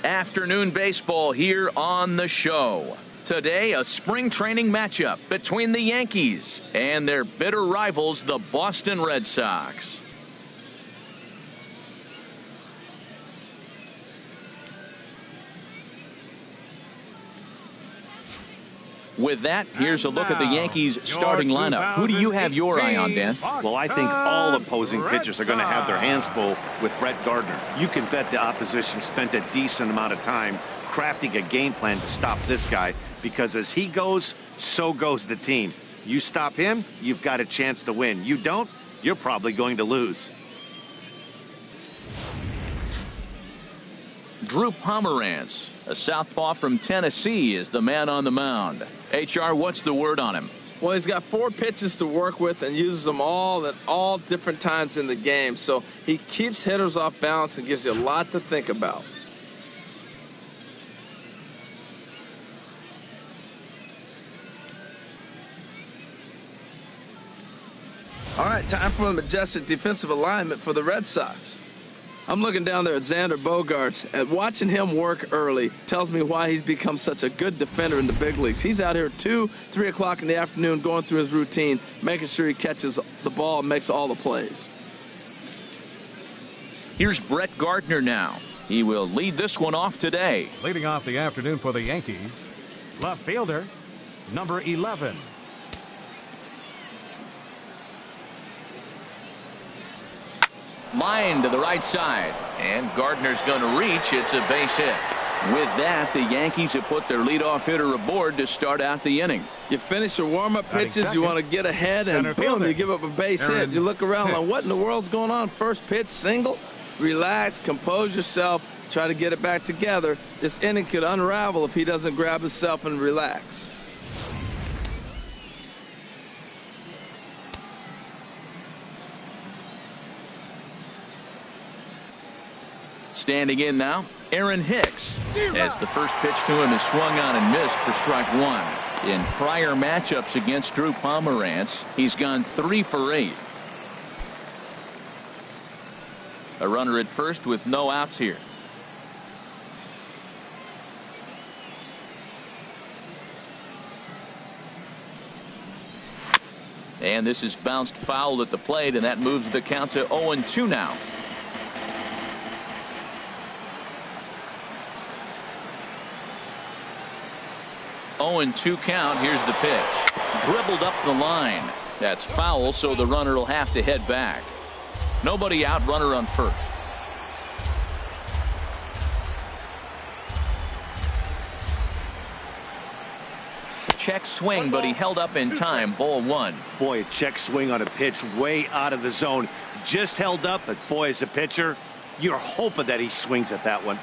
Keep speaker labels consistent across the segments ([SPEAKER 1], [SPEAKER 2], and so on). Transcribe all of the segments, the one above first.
[SPEAKER 1] Afternoon baseball here on the show. Today, a spring training matchup between the Yankees and their bitter rivals, the Boston Red Sox. With that, here's a look at the Yankees starting lineup. Who do you have your eye on, Dan?
[SPEAKER 2] Well, I think all opposing pitchers are going to have their hands full with Brett Gardner. You can bet the opposition spent a decent amount of time crafting a game plan to stop this guy, because as he goes, so goes the team. You stop him, you've got a chance to win. You don't, you're probably going to lose.
[SPEAKER 1] Drew Pomeranz, a southpaw from Tennessee, is the man on the mound. HR, what's the word on him?
[SPEAKER 3] Well, he's got 4 pitches to work with and uses them all at all different times in the game. So he keeps hitters off balance and gives you a lot to think about. All right, time for a majestic defensive alignment for the Red Sox. I'm looking down there at Xander Bogaerts, and watching him work early tells me why he's become such a good defender in the big leagues. He's out here at 2, 3 o'clock in the afternoon going through his routine, making sure he catches the ball and makes all the plays.
[SPEAKER 1] Here's Brett Gardner now. He will lead this one off today.
[SPEAKER 4] Leading off the afternoon for the Yankees, left fielder, number 11.
[SPEAKER 1] Line to the right side, and Gardner's going to reach. It's a base hit. With that, the Yankees have put their leadoff hitter aboard to start out the inning.
[SPEAKER 3] You finish your warm-up pitches, you want to get ahead, and boom, you give up a base hit. You look around like, what in the world's going on? First pitch, single. Relax, compose yourself, try to get it back together. This inning could unravel if he doesn't grab himself and relax.
[SPEAKER 1] Standing in now, Aaron Hicks, as the first pitch to him is swung on and missed for strike 1. In prior matchups against Drew Pomeranz, he's gone 3 for 8. A runner at first with no outs here. And this is bounced foul at the plate, and that moves the count to 0-2 now. 0-2 count. Here's the pitch. Dribbled up the line. That's foul, so the runner will have to head back. Nobody out, runner on first. Check swing, but he held up in time. Ball 1.
[SPEAKER 2] Boy, a check swing on a pitch way out of the zone. Just held up, but boy, as a pitcher, you're hoping that he swings at that one.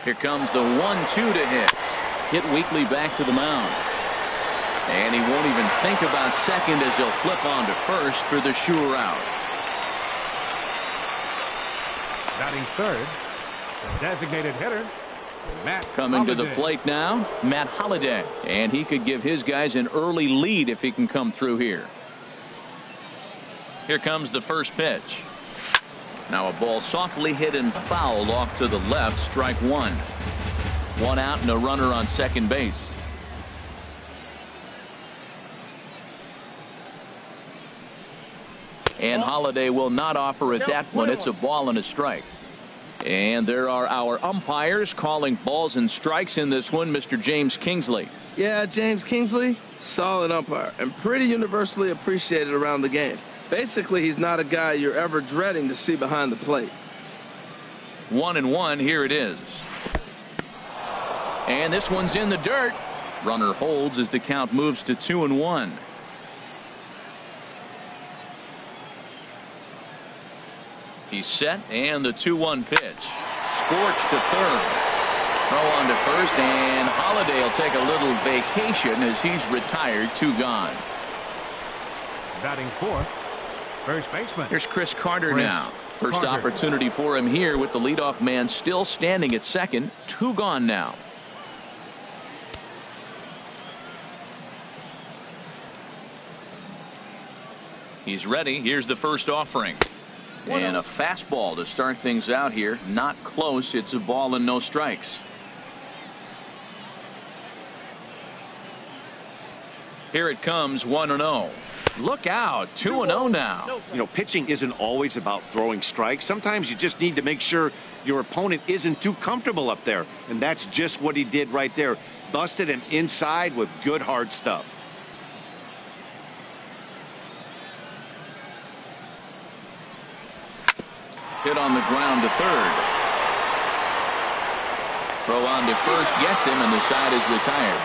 [SPEAKER 1] Here comes the 1-2 to Hicks. Hit weakly back to the mound. And he won't even think about second as he'll flip on to first for the sure out.
[SPEAKER 4] Batting third, the designated hitter, Matt
[SPEAKER 1] Coming
[SPEAKER 4] Holliday.
[SPEAKER 1] to the plate now, Matt Holliday. And he could give his guys an early lead if he can come through here. Here comes the first pitch. Now a ball softly hit and fouled off to the left, strike 1. 1 out and a runner on second base. And Holliday will not offer at that one. It's a ball and a strike. And there are our umpires calling balls and strikes in this one. Mr. James Kingsley.
[SPEAKER 3] Yeah, James Kingsley, solid umpire and pretty universally appreciated around the game. Basically, he's not a guy you're ever dreading to see behind the plate.
[SPEAKER 1] 1-1. Here it is. And this one's in the dirt. Runner holds as the count moves to 2-1. He's set, and the 2-1 pitch. Scorched to third. Throw on to first, and Holliday will take a little vacation as he's retired. 2 gone.
[SPEAKER 4] Batting fourth, first baseman.
[SPEAKER 1] Here's Chris Carter now. First opportunity for him here with the leadoff man still standing at second. 2 gone now. He's ready. Here's the first offering. And a fastball to start things out here. Not close. It's a ball and no strikes. Here it comes, 1-0. Look out, 2-0 now.
[SPEAKER 2] You know, pitching isn't always about throwing strikes. Sometimes you just need to make sure your opponent isn't too comfortable up there. And that's just what he did right there. Busted him inside with good hard stuff.
[SPEAKER 1] Hit on the ground to third. Throw on to first gets him, and the side is retired.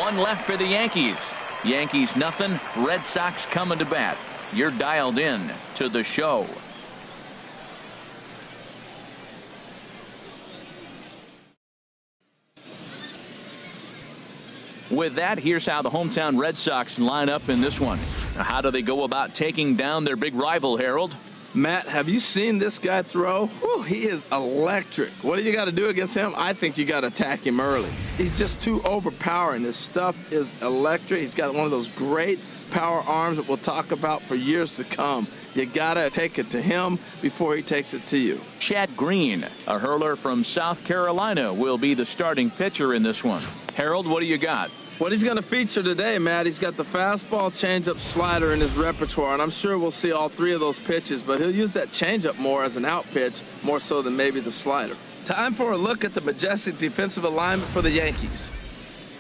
[SPEAKER 1] One left for the Yankees. Yankees nothing. Red Sox coming to bat. You're dialed in to the show. With that, here's how the hometown Red Sox line up in this one. How do they go about taking down their big rival, Harold?
[SPEAKER 3] Matt, have you seen this guy throw? Whew, he is electric. What do you got to do against him? I think you got to attack him early. He's just too overpowering. His stuff is electric. He's got one of those great power arms that we'll talk about for years to come. You got to take it to him before he takes it to you.
[SPEAKER 1] Chad Green, a hurler from South Carolina, will be the starting pitcher in this one. Harold, what do you got?
[SPEAKER 3] What he's going to feature today, Matt, he's got the fastball, changeup, slider in his repertoire, and I'm sure we'll see all three of those pitches, but he'll use that changeup more as an out pitch, more so than maybe the slider. Time for a look at the majestic defensive alignment for the Yankees.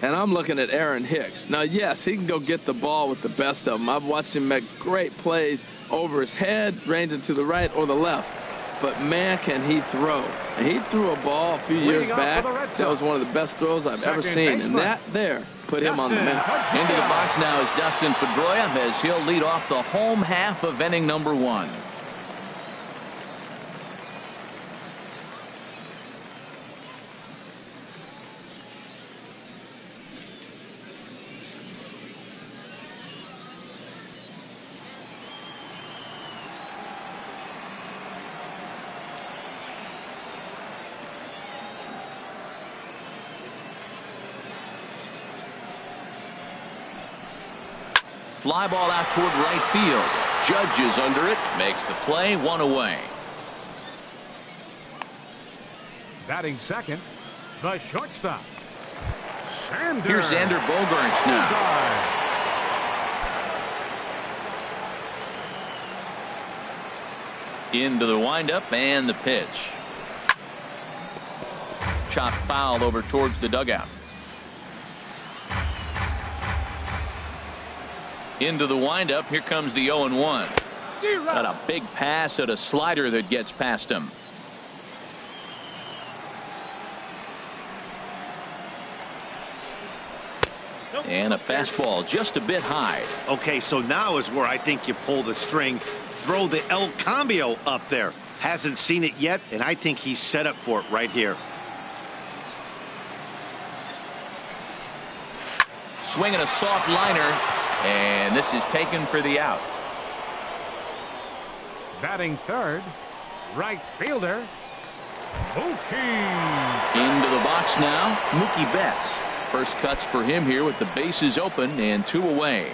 [SPEAKER 3] And I'm looking at Aaron Hicks. Now, yes, he can go get the ball with the best of them. I've watched him make great plays over his head, ranging to the right or the left. But, man, can he throw. And he threw a ball a few years back. That was one of the best throws I've ever seen. And that there put him on the map.
[SPEAKER 1] Into the box now is Dustin Pedroia as he'll lead off the home half of inning number 1. Fly ball out toward right field. Judge is under it. Makes the play. 1 away.
[SPEAKER 4] Batting second, the shortstop. Sander.
[SPEAKER 1] Here's Xander Bogaerts now. Into the windup and the pitch. Chop foul over towards the dugout. Into the windup. Here comes the 0-1. Got a big pass at a slider that gets past him. And a fastball just a bit high.
[SPEAKER 2] Okay, so now is where I think you pull the string. Throw the El Cambio up there. Hasn't seen it yet, and I think he's set up for it right here.
[SPEAKER 1] Swinging a soft liner. And this is taken for the out.
[SPEAKER 4] Batting third, right fielder, Mookie.
[SPEAKER 1] Into the box now, Mookie Betts. First cuts for him here with the bases open and 2 away.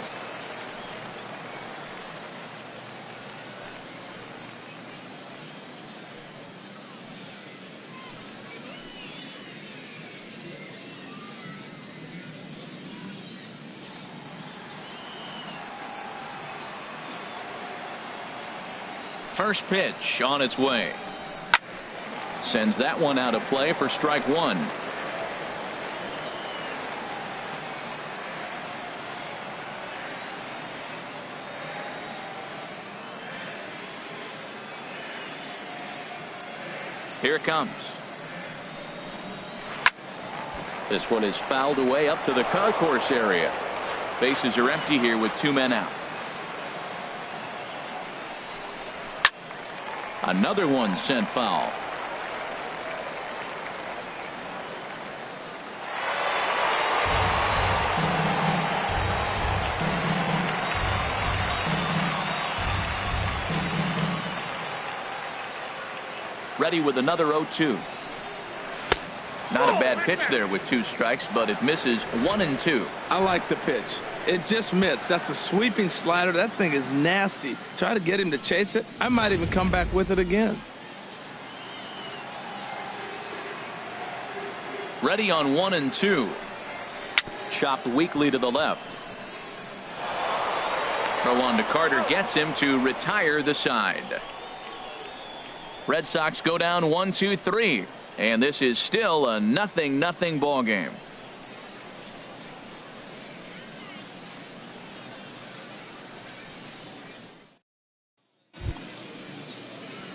[SPEAKER 1] First pitch on its way. Sends that one out of play for strike 1. Here it comes. This one is fouled away up to the concourse area. Bases are empty here with 2 men out. Another one sent foul. Ready with another 0-2. Not a bad pitch there with 2 strikes, but it misses 1-2.
[SPEAKER 3] I like the pitch. It just missed. That's a sweeping slider. That thing is nasty. Try to get him to chase it. I might even come back with it again.
[SPEAKER 1] Ready on 1-2. Chopped weakly to the left. Throw on to Carter gets him to retire the side. Red Sox go down 1-2-3, and this is still a 0-0 ball game.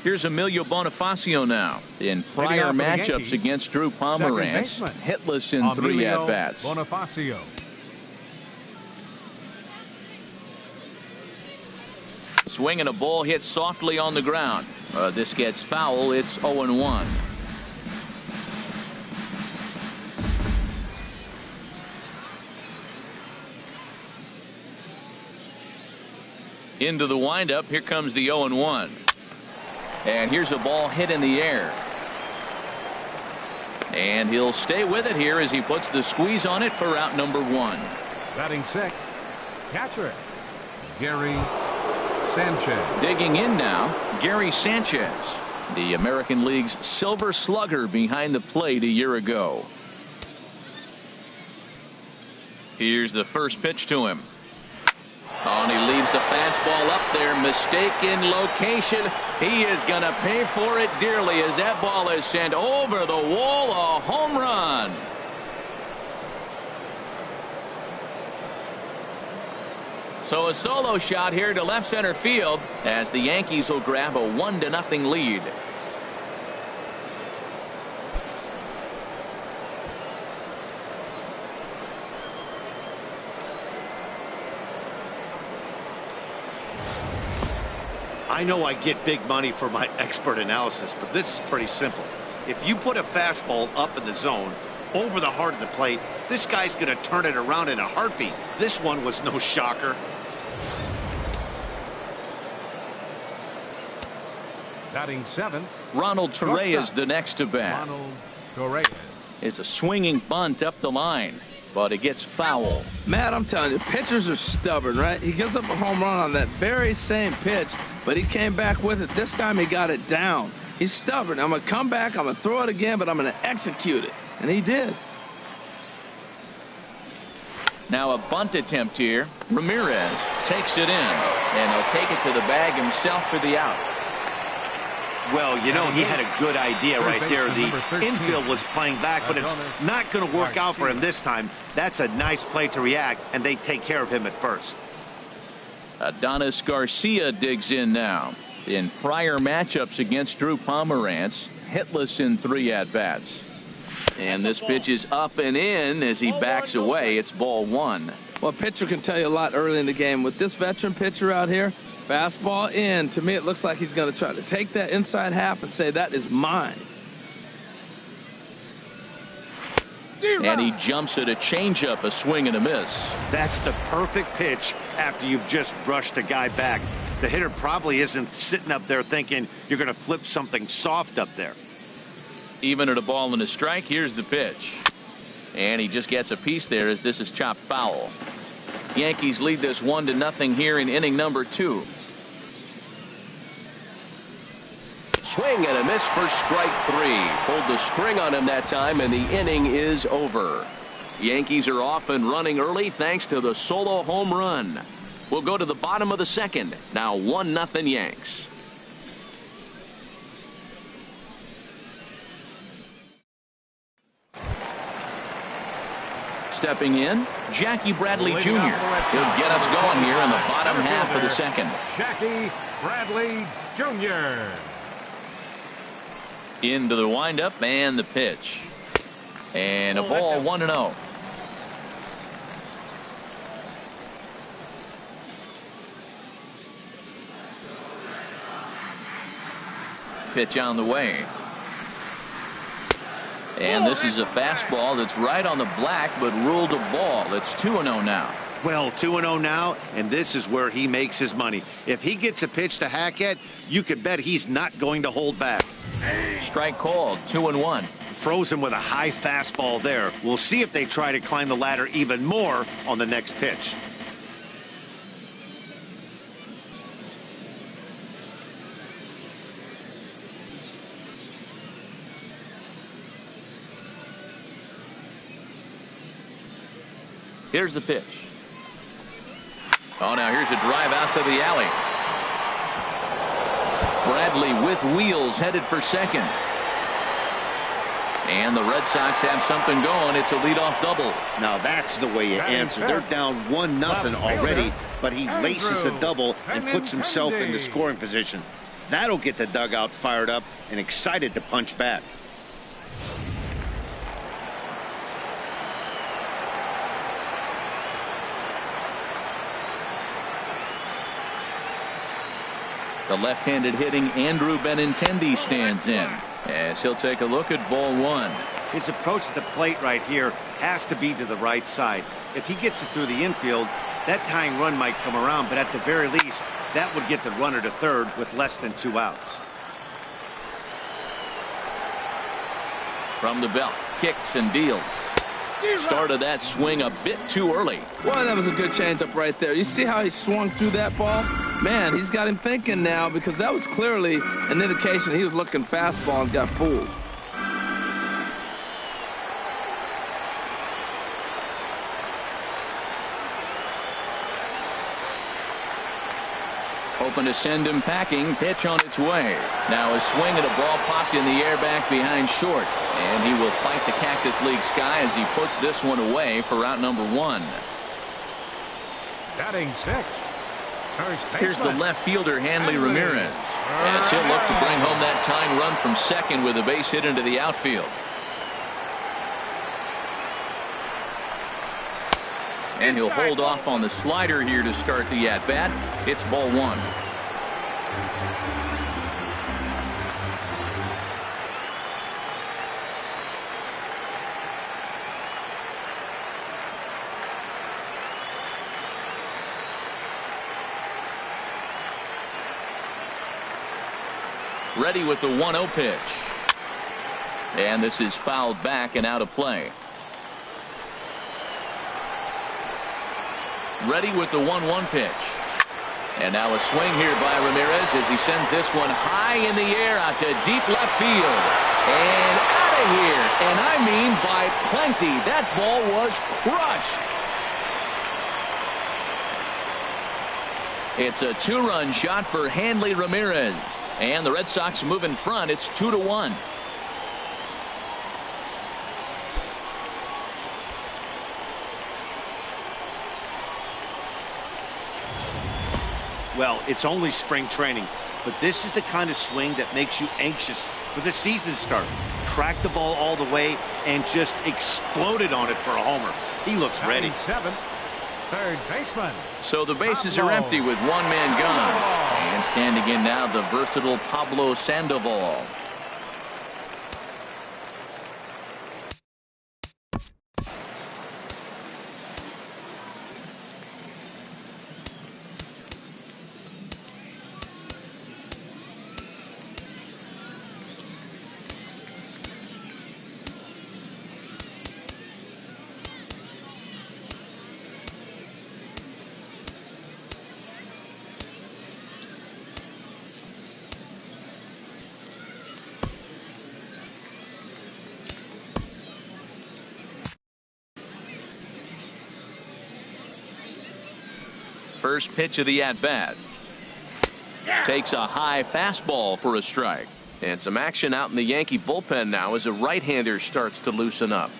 [SPEAKER 1] Here's Emilio Bonifacio now. In prior matchups against Drew Pomeranz, hitless in 3 at-bats.
[SPEAKER 4] Bonifacio.
[SPEAKER 1] Swing and a ball hit softly on the ground. This gets foul. It's 0-1. Into the windup. Here comes the 0-1. And here's a ball hit in the air. And he'll stay with it here as he puts the squeeze on it for out number 1.
[SPEAKER 4] Batting 6th, catcher, Gary Sanchez.
[SPEAKER 1] Digging in now, Gary Sanchez, the American League's Silver Slugger behind the plate a year ago. Here's the first pitch to him. Oh, and he leaves the fastball up there. Mistaken location. He is going to pay for it dearly as that ball is sent over the wall. A home run. So a solo shot here to left center field as the Yankees will grab a 1-0 lead.
[SPEAKER 2] I know I get big money for my expert analysis, but this is pretty simple. If you put a fastball up in the zone over the heart of the plate, this guy's going to turn it around in a heartbeat. This one was no shocker.
[SPEAKER 4] Batting 7th,
[SPEAKER 1] Ronald Reyes the next to bat.
[SPEAKER 4] Ronald Reyes.
[SPEAKER 1] It's a swinging bunt up the line, but it gets foul.
[SPEAKER 3] Matt, I'm telling you, pitchers are stubborn, right? He gives up a home run on that very same pitch, but he came back with it. This time he got it down. He's stubborn. I'm going to come back, I'm going to throw it again, but I'm going to execute it. And he did.
[SPEAKER 1] Now a bunt attempt here. Ramirez takes it in, and he'll take it to the bag himself for the out.
[SPEAKER 2] Well, you know, he had a good idea right there. The infield was playing back, but it's not going to work out for him this time. That's a nice play to react, and they take care of him at first.
[SPEAKER 1] Adonis Garcia digs in now. In prior matchups against Drew Pomeranz, hitless in 3 at-bats. And this pitch is up and in as he backs away. It's ball 1.
[SPEAKER 3] Well, a pitcher can tell you a lot early in the game. With this veteran pitcher out here, fastball in. To me, it looks like he's going to try to take that inside half and say, that is mine.
[SPEAKER 1] And he jumps at a changeup, a swing and a miss.
[SPEAKER 2] That's the perfect pitch after you've just brushed a guy back. The hitter probably isn't sitting up there thinking you're going to flip something soft up there.
[SPEAKER 1] Even at a ball and a strike, here's the pitch. And he just gets a piece there as this is chopped foul. Yankees lead this 1-0 here in inning number 2. Swing and a miss for strike 3. Pulled the string on him that time, and the inning is over. Yankees are off and running early thanks to the solo home run. We'll go to the bottom of the 2nd. Now 1-0 Yanks. Stepping in, Jackie Bradley Jr. He'll get us going here in the bottom half of the 2nd.
[SPEAKER 4] Jackie Bradley Jr.
[SPEAKER 1] Into the windup and the pitch. And a ball 1-0. Pitch on the way. And this is a fastball that's right on the black, but ruled a ball. It's 2-0 now.
[SPEAKER 2] Well, 2-0 now, and this is where he makes his money. If he gets a pitch to hack at, you could bet he's not going to hold back.
[SPEAKER 1] Strike called, 2-1.
[SPEAKER 2] Froze him with a high fastball there. We'll see if they try to climb the ladder even more on the next pitch.
[SPEAKER 1] Here's the pitch. Oh, now here's a drive out to the alley. Bradley with wheels headed for second. And the Red Sox have something going. It's a leadoff double.
[SPEAKER 2] Now that's the way you answer. They're down 1-0 already, but he laces the double and puts himself in the scoring position. That'll get the dugout fired up and excited to punch back.
[SPEAKER 1] The left-handed hitting Andrew Benintendi stands in as he'll take a look at ball one.
[SPEAKER 2] His approach at the plate right here has to be to the right side. If he gets it through the infield, that tying run might come around, but at the very least, that would get the runner to third with less than 2 outs.
[SPEAKER 1] From the belt, kicks and deals. Started that swing a bit too early.
[SPEAKER 3] Boy, that was a good changeup right there. You see how he swung through that ball? Man, he's got him thinking now, because that was clearly an indication he was looking fastball and got fooled.
[SPEAKER 1] Hoping to send him packing. Pitch on its way. Now a swing at a ball popped in the air back behind short. And he will fight the Cactus League sky as he puts this one away for out number one.
[SPEAKER 4] Batting sixth.
[SPEAKER 1] Here's the left fielder, Hanley Ramirez, as he'll look to bring home that tying run from second with a base hit into the outfield. And he'll hold off on the slider here to start the at-bat. It's ball one. Ready with the 1-0 pitch. And this is fouled back and out of play. Ready with the 1-1 pitch. And now a swing here by Ramirez as he sends this one high in the air out to deep left field. And out of here. And I mean by plenty. That ball was crushed. It's a 2-run shot for Hanley Ramirez. And the Red Sox move in front. It's 2-1.
[SPEAKER 2] Well, it's only spring training, but this is the kind of swing that makes you anxious for the season to start. Track the ball all the way and just exploded on it for a homer. He looks ready.
[SPEAKER 4] Seventh, third baseman.
[SPEAKER 1] So the bases are empty with one man gone. And standing in now, the versatile Pablo Sandoval. First pitch of the at-bat. Takes a high fastball for a strike. And some action out in the Yankee bullpen now as a right-hander starts to loosen up.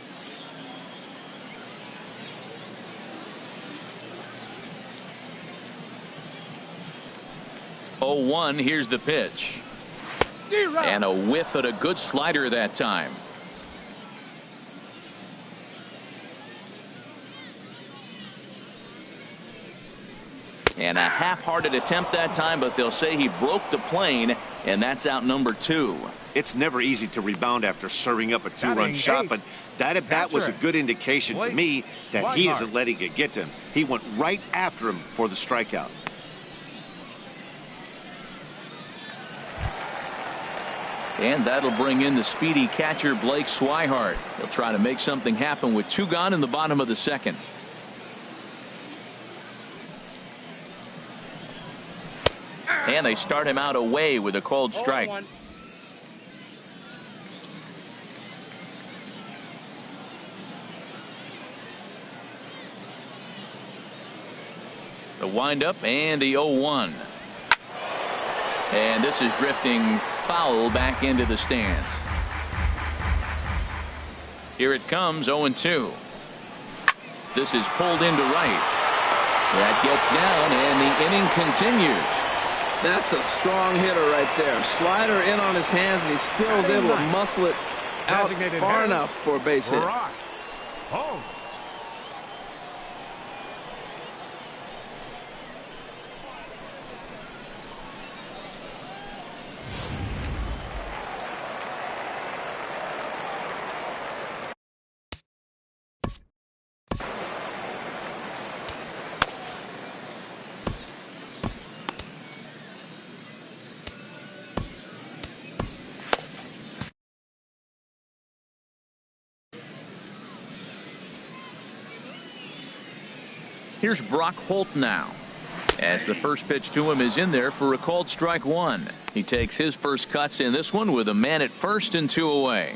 [SPEAKER 1] Oh, 1, here's the pitch. And a whiff at a good slider that time. And a half-hearted attempt that time, but they'll say he broke the plane, and that's out number 2.
[SPEAKER 2] It's never easy to rebound after serving up a 2-run shot, but that at-bat was a good indication to me that he isn't letting it get to him. He went right after him for the strikeout.
[SPEAKER 1] And that'll bring in the speedy catcher Blake Swihart. He'll try to make something happen with 2 gone in the bottom of the second. And they start him out away with a cold strike. The windup and the 0-1. And this is drifting foul back into the stands. Here it comes, 0-2. This is pulled into right. That gets down, and the inning continues.
[SPEAKER 3] That's a strong hitter right there. Slider in on his hands, and he still is able to muscle it out far enough for a base hit.
[SPEAKER 4] Oh.
[SPEAKER 1] Here's Brock Holt now, as the first pitch to him is in there for a called strike 1. He takes his first cuts in this one with a man at first and 2 away.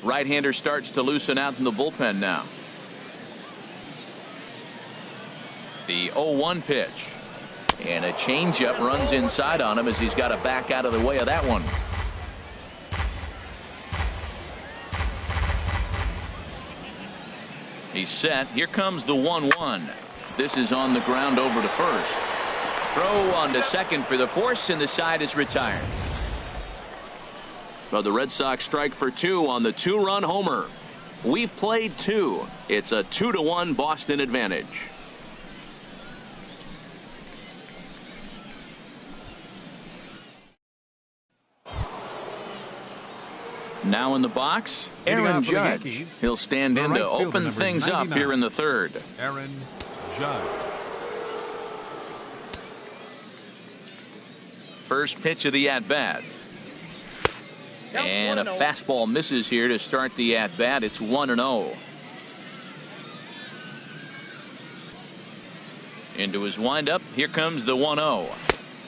[SPEAKER 1] Right-hander starts to loosen out in the bullpen now. The 0-1 pitch, and a changeup runs inside on him as he's got to back out of the way of that one. He's set. Here comes the 1-1. This is on the ground over to first. Throw on to second for the force, and the side is retired. But the Red Sox strike for 2 on the 2-run homer. We've played 2. It's a 2-1 Boston advantage. Now in the box, Aaron Judge. He'll stand in to open things up here in the third.
[SPEAKER 4] Aaron Judge.
[SPEAKER 1] First pitch of the at-bat. And a fastball misses here to start the at-bat. It's 1-0. Into his windup. Here comes the 1-0.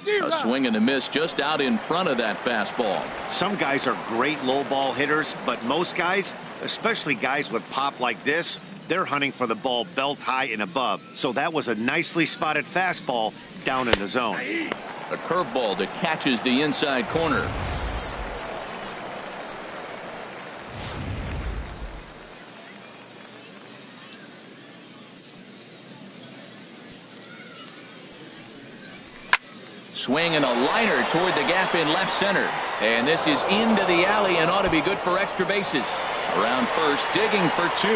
[SPEAKER 1] A swing and a miss just out in front of that fastball.
[SPEAKER 2] Some guys are great low ball hitters, but most guys, especially guys with pop like this, they're hunting for the ball belt high and above. So that was a nicely spotted fastball down in the zone.
[SPEAKER 1] A curveball that catches the inside corner. Swing and a liner toward the gap in left center. And this is into the alley and ought to be good for extra bases. Around first, digging for 2.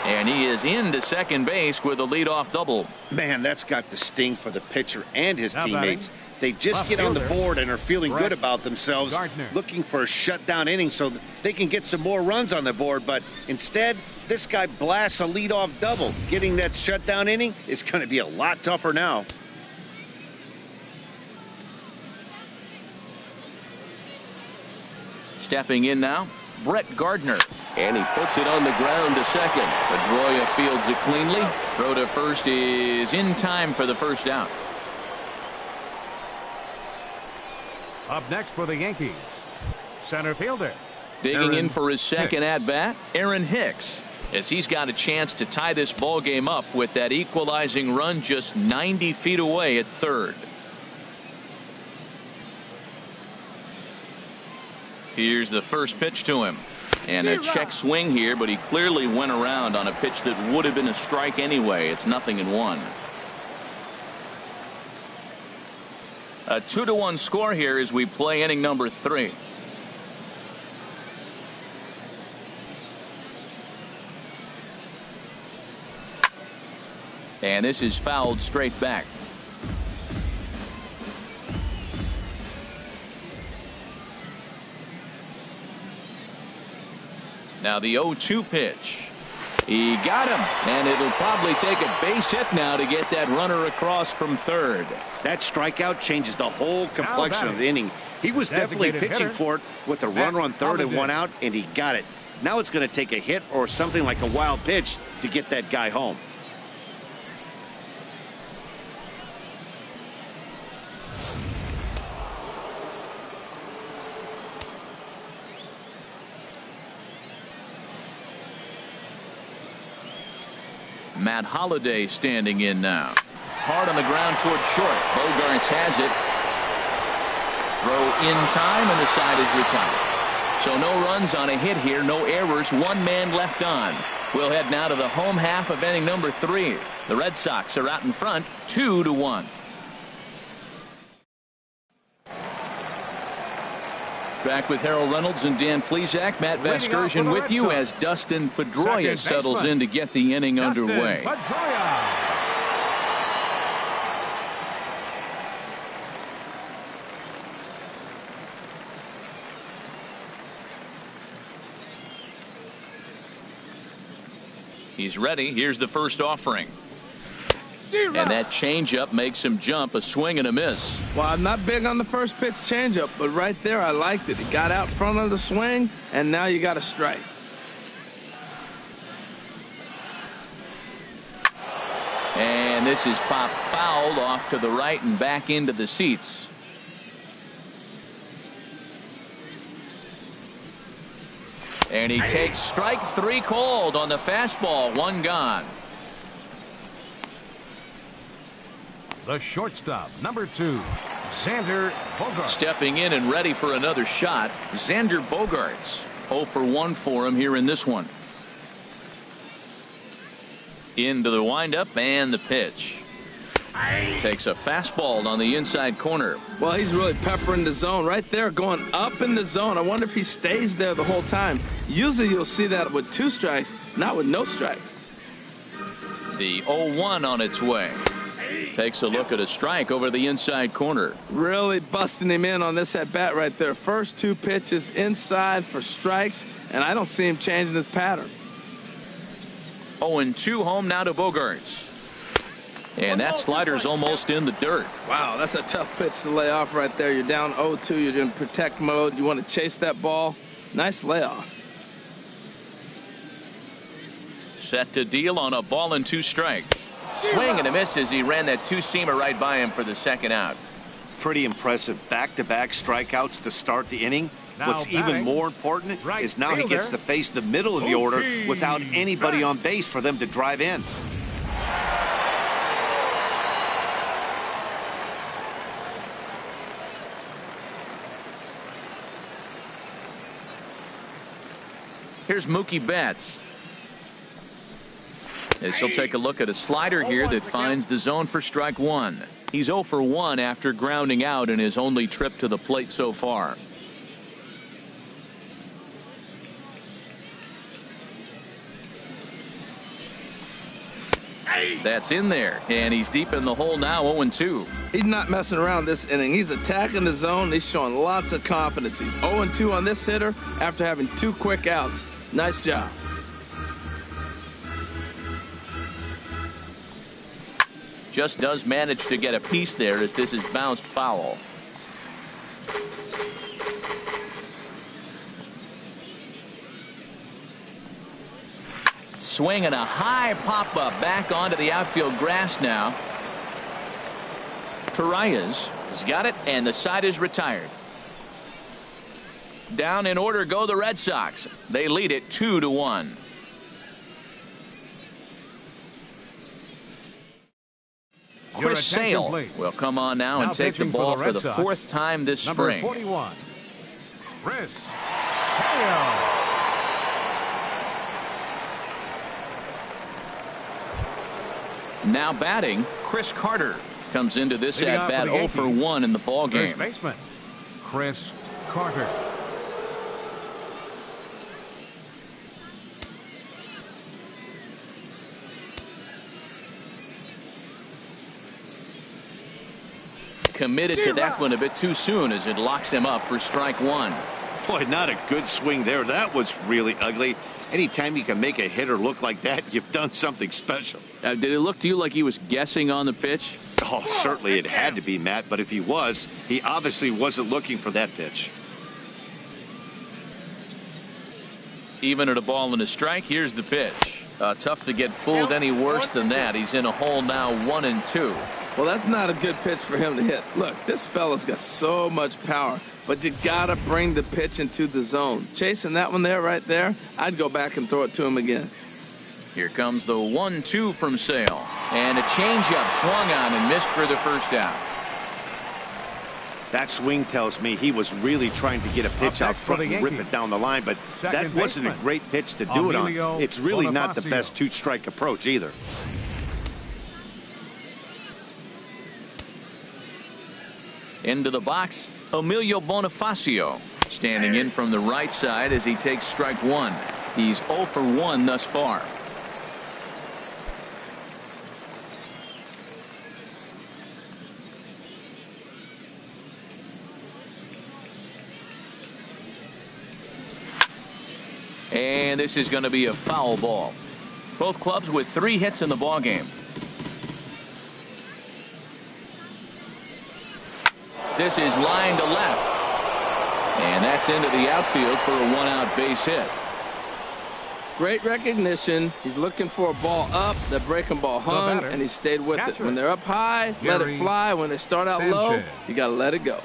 [SPEAKER 1] And he is into second base with a leadoff double.
[SPEAKER 2] Man, that's got the sting for the pitcher and his teammates. They just get on the board and are feeling good about themselves, looking for a shutdown inning so that they can get some more runs on the board. But instead, this guy blasts a leadoff double. Getting that shutdown inning is going to be a lot tougher now.
[SPEAKER 1] Stepping in now, Brett Gardner. And he puts it on the ground to second. Pedroia fields it cleanly. Throw to first is in time for the first out.
[SPEAKER 4] Up next for the Yankees, center fielder.
[SPEAKER 1] Digging in for his second at-bat, Aaron Hicks, as he's got a chance to tie this ball game up with that equalizing run just 90 feet away at third. Here's the first pitch to him. And a check swing here, but he clearly went around on a pitch that would have been a strike anyway. It's 0-1. A 2-1 score here as we play inning number 3. And this is fouled straight back. Now the 0-2 pitch. He got him, and it'll probably take a base hit now to get that runner across from third.
[SPEAKER 2] That strikeout changes the whole complexion of the inning. He was definitely pitching for it with a runner on third and one out, and he got it. Now it's going to take a hit or something like a wild pitch to get that guy home.
[SPEAKER 1] Matt Holliday standing in now. Hard on the ground toward short. Bogaerts has it. Throw in time, and the side is retired. So no runs on a hit here, no errors, one man left on. We'll head now to the home half of inning number 3. The Red Sox are out in front, 2-1. Back with Harold Reynolds and Dan Plesac. Matt Vasgersian with you as Dustin Pedroia settles in to get the inning underway. He's ready. Here's the first offering. And that changeup makes him jump. A swing and a miss.
[SPEAKER 3] Well, I'm not big on the first pitch changeup, but right there I liked it. It got out front of the swing, and now you got a strike.
[SPEAKER 1] And this is popped fouled off to the right and back into the seats. And he takes strike 3 called on the fastball. 1 gone.
[SPEAKER 4] The shortstop, number 2, Xander Bogaerts.
[SPEAKER 1] Stepping in and ready for another shot, Xander Bogaerts. 0 for 1 for him here in this one. Into the windup and the pitch. Takes a fastball on the inside corner.
[SPEAKER 3] Well, he's really peppering the zone right there, going up in the zone. I wonder if he stays there the whole time. Usually you'll see that with 2 strikes, not with no strikes.
[SPEAKER 1] The 0-1 on its way. Takes a look at a strike over the inside corner.
[SPEAKER 3] Really busting him in on this at bat right there. First 2 pitches inside for strikes, and I don't see him changing his pattern.
[SPEAKER 1] 0-2 home now to Bogaerts. And that slider's almost in the dirt.
[SPEAKER 3] Wow, that's a tough pitch to lay off right there. You're down 0-2. You're in protect mode. You want to chase that ball. Nice layoff.
[SPEAKER 1] Set to deal on a ball and 2 strikes. Swing and a miss as he ran that 2-seamer right by him for the second out.
[SPEAKER 2] Pretty impressive back-to-back strikeouts to start the inning. What's even more important is now he gets to face the middle of the order without anybody on base for them to drive in.
[SPEAKER 1] Here's Mookie Betts. As he'll take a look at a slider here that finds the zone for strike 1. He's 0 for 1 after grounding out in his only trip to the plate so far. That's in there, and he's deep in the hole now. 0-2.
[SPEAKER 3] He's not messing around this inning. He's attacking the zone. He's showing lots of confidence. He's 0-2 on this hitter after having 2 quick outs. Nice job.
[SPEAKER 1] Just does manage to get a piece there as this is bounced foul. Swing and a high pop-up back onto the outfield grass now. Reyes has got it, and the side is retired. Down in order go the Red Sox. They lead it 2-1. Chris Sale will come on now and take the ball for the 4th time this spring.
[SPEAKER 4] Number 41, Chris Sale.
[SPEAKER 1] Now batting, Chris Carter comes into this at bat 0 for 1 in the ball game.
[SPEAKER 4] First baseman, Chris Carter.
[SPEAKER 1] Committed to that one a bit too soon as it locks him up for strike 1.
[SPEAKER 2] Boy, not a good swing there. That was really ugly. Anytime you can make a hitter look like that, you've done something special.
[SPEAKER 1] Did it look to you like he was guessing on the pitch?
[SPEAKER 2] Oh, certainly it had to be, Matt, but if he was, he obviously wasn't looking for that pitch.
[SPEAKER 1] Even at a ball and a strike, here's the pitch. Tough to get fooled any worse than that. He's in a hole now, 1-2.
[SPEAKER 3] Well, that's not a good pitch for him to hit. Look, this fella's got so much power, but you gotta bring the pitch into the zone. Chasing that one there, right there, I'd go back and throw it to him again.
[SPEAKER 1] Here comes the 1-2 from Sale. And a changeup swung on and missed for the first out.
[SPEAKER 2] That swing tells me he was really trying to get a pitch out front and rip it down the line, but that wasn't a great pitch to do it on. It's really not the best two-strike approach either.
[SPEAKER 1] Into the box, Emilio Bonifacio standing in from the right side as he takes strike one. He's 0 for 1 thus far. And this is going to be a foul ball. Both clubs with 3 hits in the ball game. This is line to left. And that's into the outfield for a 1-out base hit.
[SPEAKER 3] Great recognition. He's looking for a ball up. The breaking ball hung, and he stayed with it. When they're up high, let it fly. When they start out low, you got to let it go.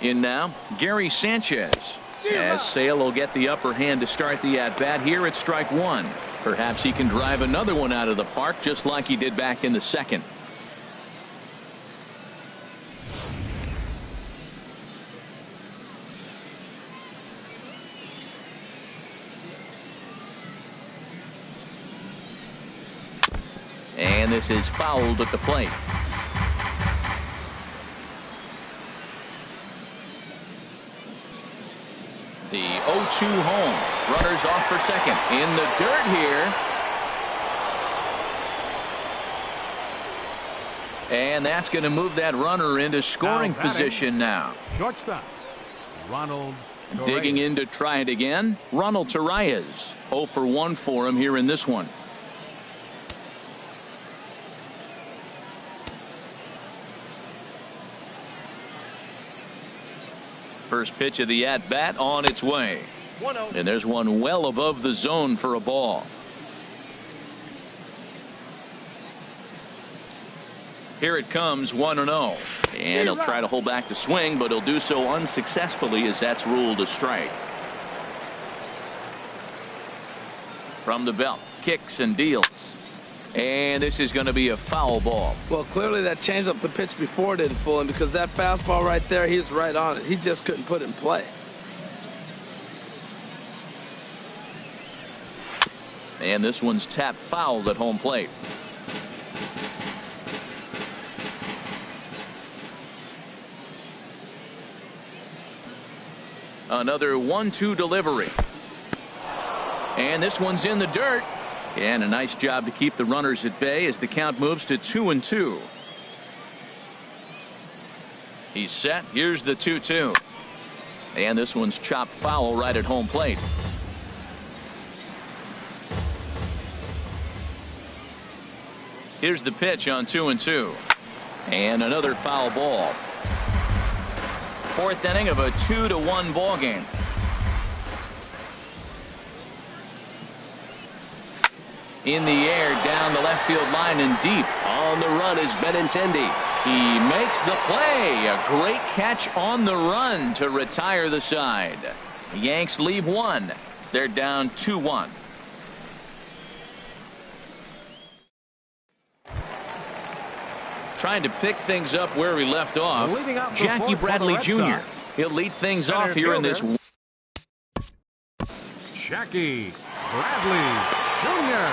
[SPEAKER 1] In now, Gary Sanchez. As Sale will get the upper hand to start the at-bat here at strike one. Perhaps he can drive another one out of the park just like he did back in the second. And this is fouled at the plate. The 0-2 home. Runners off for second. In the dirt here. And that's going to move that runner into scoring position now.
[SPEAKER 4] Shortstop, Ronald Reyes.
[SPEAKER 1] Digging in to try it again. Ronald Reyes. 0 for 1 for him here in this one. First pitch of the at-bat on its way. And there's one well above the zone for a ball. Here it comes, 1-0. And he'll try to hold back the swing, but he'll do so unsuccessfully as that's ruled a strike. From the belt, kicks and deals. And this is going to be a foul ball.
[SPEAKER 3] Well, clearly that changeup the pitch before didn't fool him, because that fastball right there, he was right on it. He just couldn't put it in play.
[SPEAKER 1] And this one's tapped foul at home plate. Another 1-2 delivery. And this one's in the dirt. And a nice job to keep the runners at bay as the count moves to 2-2. He's set. Here's the 2-2. And this one's chopped foul right at home plate. Here's the pitch on 2-2. And another foul ball. Fourth inning of a 2-1 ball game. In the air, down the left field line and deep. On the run is Benintendi. He makes the play. A great catch on the run to retire the side. The Yanks leave one. They're down 2-1. Trying to pick things up where we left off. Jackie Bradley Jr. He'll lead things off here in this.
[SPEAKER 4] Jackie Bradley Jr.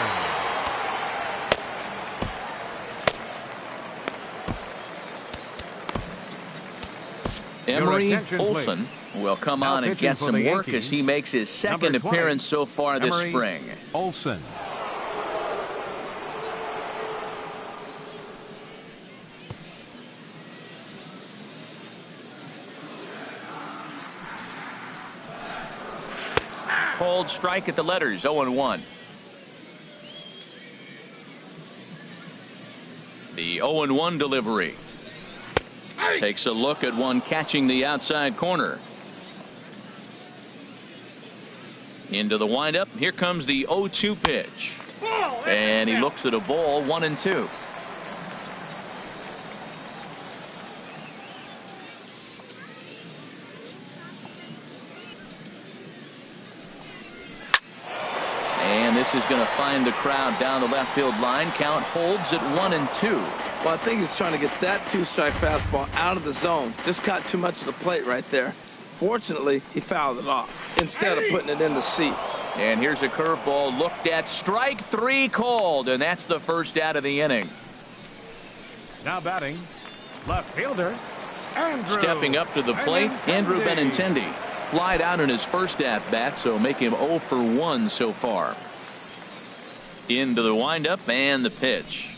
[SPEAKER 1] Emery Olson will come on and get some work as he makes his second appearance so far this spring.
[SPEAKER 4] Olson.
[SPEAKER 1] Called strike at the letters, 0-1. The 0-1 delivery. Takes a look at one catching the outside corner. Into the windup. Here comes the 0-2 pitch. And he looks at a ball, 1-2. And this is going to find the crowd down the left field line. Count holds at 1-2.
[SPEAKER 3] Well, I think he's trying to get that 2-strike fastball out of the zone. Just caught too much of the plate right there. Fortunately, he fouled it off instead of putting it in the seats.
[SPEAKER 1] And here's a curveball looked at. Strike 3 called, and that's the first out of the inning.
[SPEAKER 4] Now batting, left fielder, Andrew.
[SPEAKER 1] Stepping up to the plate, Andrew Benintendi. Flied out in his first at-bat, so make him 0 for 1 so far. Into the windup and the pitch.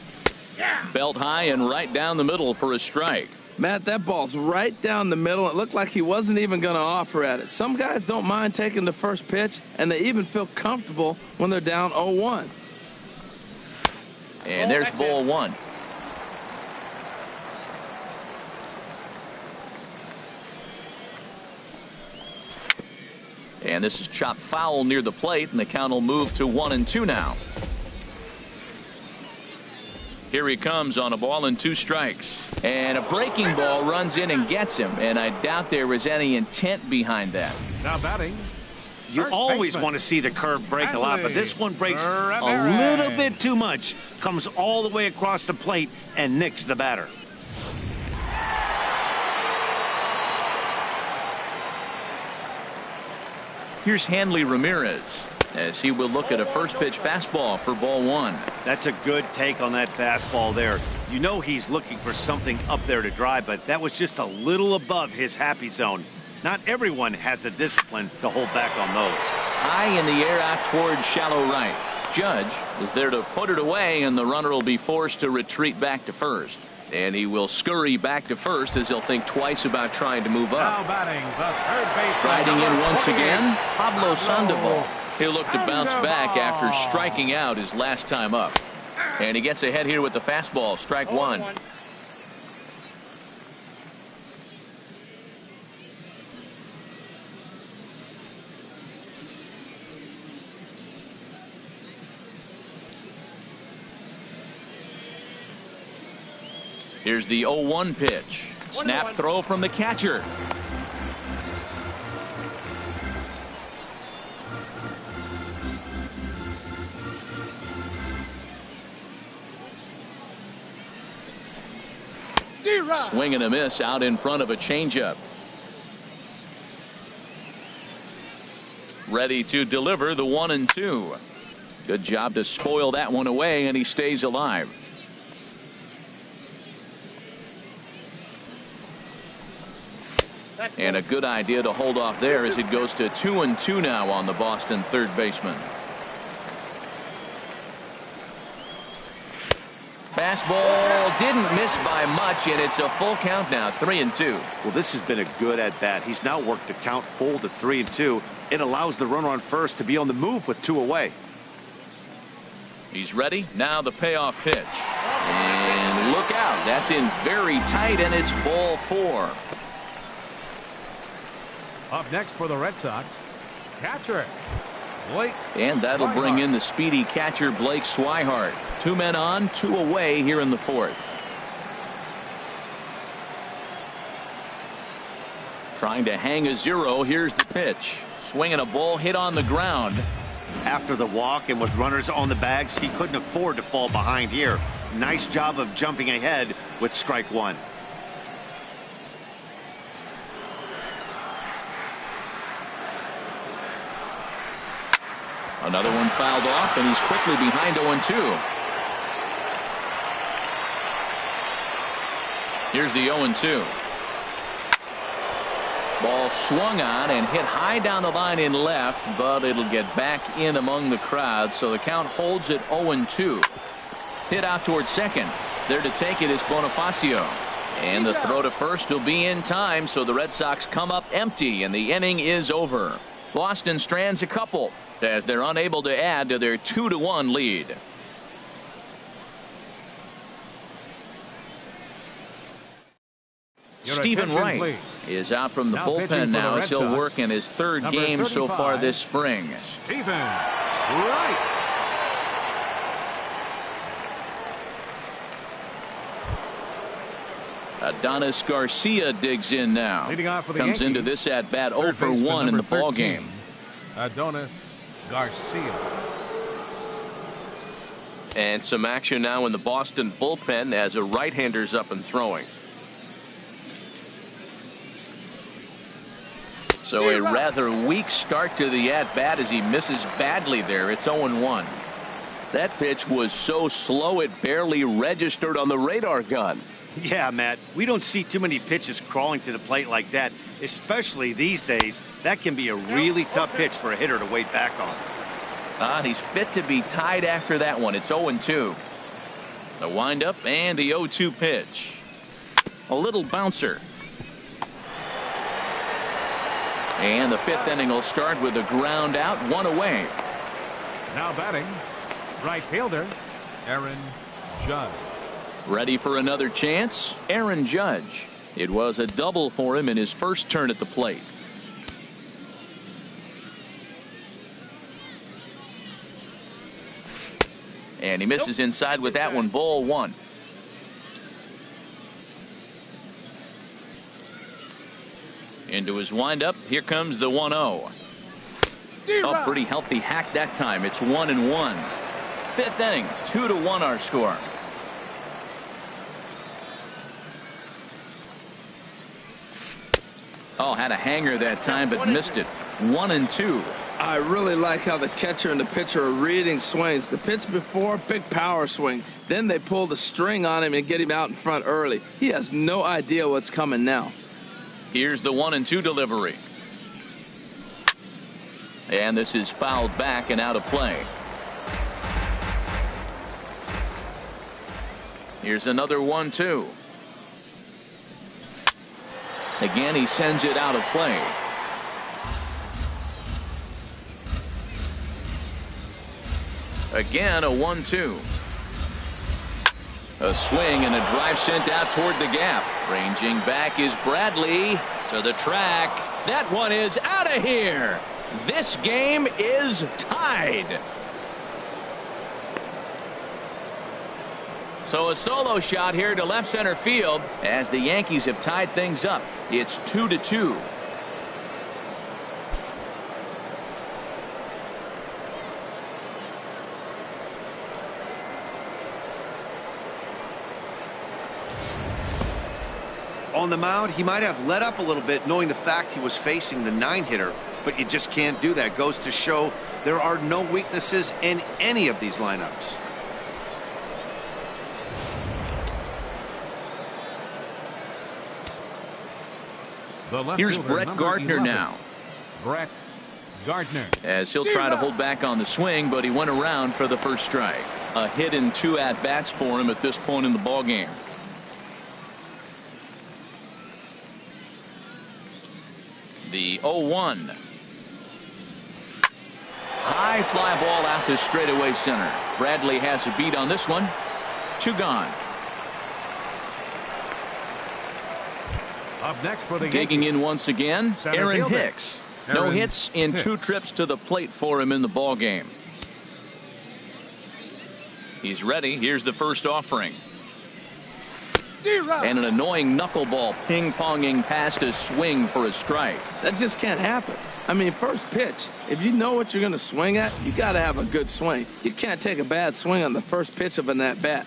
[SPEAKER 1] Belt high and right down the middle for a strike.
[SPEAKER 3] Matt, that ball's right down the middle. It looked like he wasn't even going to offer at it. Some guys don't mind taking the first pitch, and they even feel comfortable when they're down 0-1.
[SPEAKER 1] And there's ball 1. And this is chopped foul near the plate, and the count will move to 1-2 now. Here he comes on a ball and 2 strikes. And a breaking ball runs in and gets him. And I doubt there was any intent behind that.
[SPEAKER 4] Now batting.
[SPEAKER 2] You always want to see the curve break a lot, but this one breaks a little bit too much. Comes all the way across the plate and nicks the batter.
[SPEAKER 1] Here's Hanley Ramirez as he will look at a first pitch fastball for ball 1.
[SPEAKER 2] That's a good take on that fastball there. You know he's looking for something up there to drive, but that was just a little above his happy zone. Not everyone has the discipline to hold back on those.
[SPEAKER 1] High in the air out towards shallow right. Judge is there to put it away, and the runner will be forced to retreat back to first. And he will scurry back to first as he'll think twice about trying to move up.
[SPEAKER 4] Now batting, the third baseman.
[SPEAKER 1] Riding in once again, Pablo Sandoval. He'll look to bounce back after striking out his last time up. And he gets ahead here with the fastball, strike 1. Here's the 0-1 pitch. Snap throw from the catcher. Swing and a miss out in front of a changeup. Ready to deliver the 1-2. Good job to spoil that one away, and he stays alive. And a good idea to hold off there as it goes to 2-2 now on the Boston third baseman. Fastball didn't miss by much, and it's a full count now, 3-2.
[SPEAKER 2] Well, this has been a good at-bat. He's now worked the count full to 3-2. It allows the runner on first to be on the move with 2 away.
[SPEAKER 1] He's ready. Now the payoff pitch. And look out. That's in very tight, and it's ball 4.
[SPEAKER 4] Up next for the Red Sox, catcher Blake.
[SPEAKER 1] And that'll bring in the speedy catcher Blake Swihart. 2 men on, 2 away here in the 4th. Trying to hang a 0. Here's the pitch. Swinging a ball hit on the ground.
[SPEAKER 2] After the walk and with runners on the bags, he couldn't afford to fall behind here. Nice job of jumping ahead with strike 1.
[SPEAKER 1] Another one fouled off, and he's quickly behind 0-2. Here's the 0-2. Ball swung on and hit high down the line in left, but it'll get back in among the crowd, so the count holds at 0-2. Hit out towards second. There to take it is Bonifacio. And the throw to first will be in time, so the Red Sox come up empty, and the inning is over. Boston strands a couple as they're unable to add to their 2-1 lead. Stephen Wright is out from the bullpen now as he'll work in his third game so far this spring.
[SPEAKER 4] Stephen Wright.
[SPEAKER 1] Adonis Garcia digs in now. Comes into this at bat 0 for 1 in the ball game.
[SPEAKER 4] Adonis Garcia.
[SPEAKER 5] And some action now in the Boston bullpen as a right-hander's up and throwing.
[SPEAKER 1] So a rather weak start to the at-bat as he misses badly there. It's 0-1. That pitch was so slow it barely registered on the radar gun.
[SPEAKER 2] Yeah, Matt, we don't see too many pitches crawling to the plate like that, especially these days. That can be a really tough pitch for a hitter to wait back on.
[SPEAKER 1] He's fit to be tied after that one. It's 0-2. The windup and the 0-2 pitch. A little bouncer. And the fifth inning will start with a ground out, 1 away.
[SPEAKER 4] Now batting, right fielder, Aaron Judge.
[SPEAKER 1] Ready for another chance? Aaron Judge. It was a double for him in his first turn at the plate. And he misses inside with that one. Ball 1. Into his windup. Here comes the 1-0. Oh, pretty healthy hack that time. It's 1-1. Fifth inning, 2-1 our score. Oh, had a hanger that time, but missed it. 1-2.
[SPEAKER 3] I really like how the catcher and the pitcher are reading swings. The pitch before, big power swing. Then they pull the string on him and get him out in front early. He has no idea what's coming now.
[SPEAKER 1] Here's the 1-2 delivery. And this is fouled back and out of play. Here's another 1-2. Again, he sends it out of play. Again, a 1-2. A swing and a drive sent out toward the gap. Ranging back is Bradley to the track. That one is out of here. This game is tied. So a solo shot here to left center field as the Yankees have tied things up. It's 2-2.
[SPEAKER 2] On the mound, he might have let up a little bit knowing the fact he was facing the 9-hitter, but you just can't do that. Goes to show there are no weaknesses in any of these lineups.
[SPEAKER 1] Here's Brett Gardner
[SPEAKER 4] 11.
[SPEAKER 1] now.
[SPEAKER 4] Brett Gardner.
[SPEAKER 1] As he'll try to hold back on the swing, but he went around for the first strike. A hit in 2 at-bats for him at this point in the ball game. The 0-1. High fly ball out to straightaway center. Bradley has a beat on this one. 2 gone.
[SPEAKER 4] Up next for the
[SPEAKER 1] Digging
[SPEAKER 4] Yankees,
[SPEAKER 1] in once again,
[SPEAKER 4] center
[SPEAKER 1] Aaron
[SPEAKER 4] fielder,
[SPEAKER 1] Hicks. No
[SPEAKER 4] Aaron
[SPEAKER 1] hits in
[SPEAKER 4] Hicks.
[SPEAKER 1] 2 trips to the plate for him in the ball game. He's ready. Here's the first offering. And an annoying knuckleball ping-ponging past a swing for a strike.
[SPEAKER 3] That just can't happen. I mean, first pitch, if you know what you're going to swing at, you got to have a good swing. You can't take a bad swing on the first pitch of an at-bat.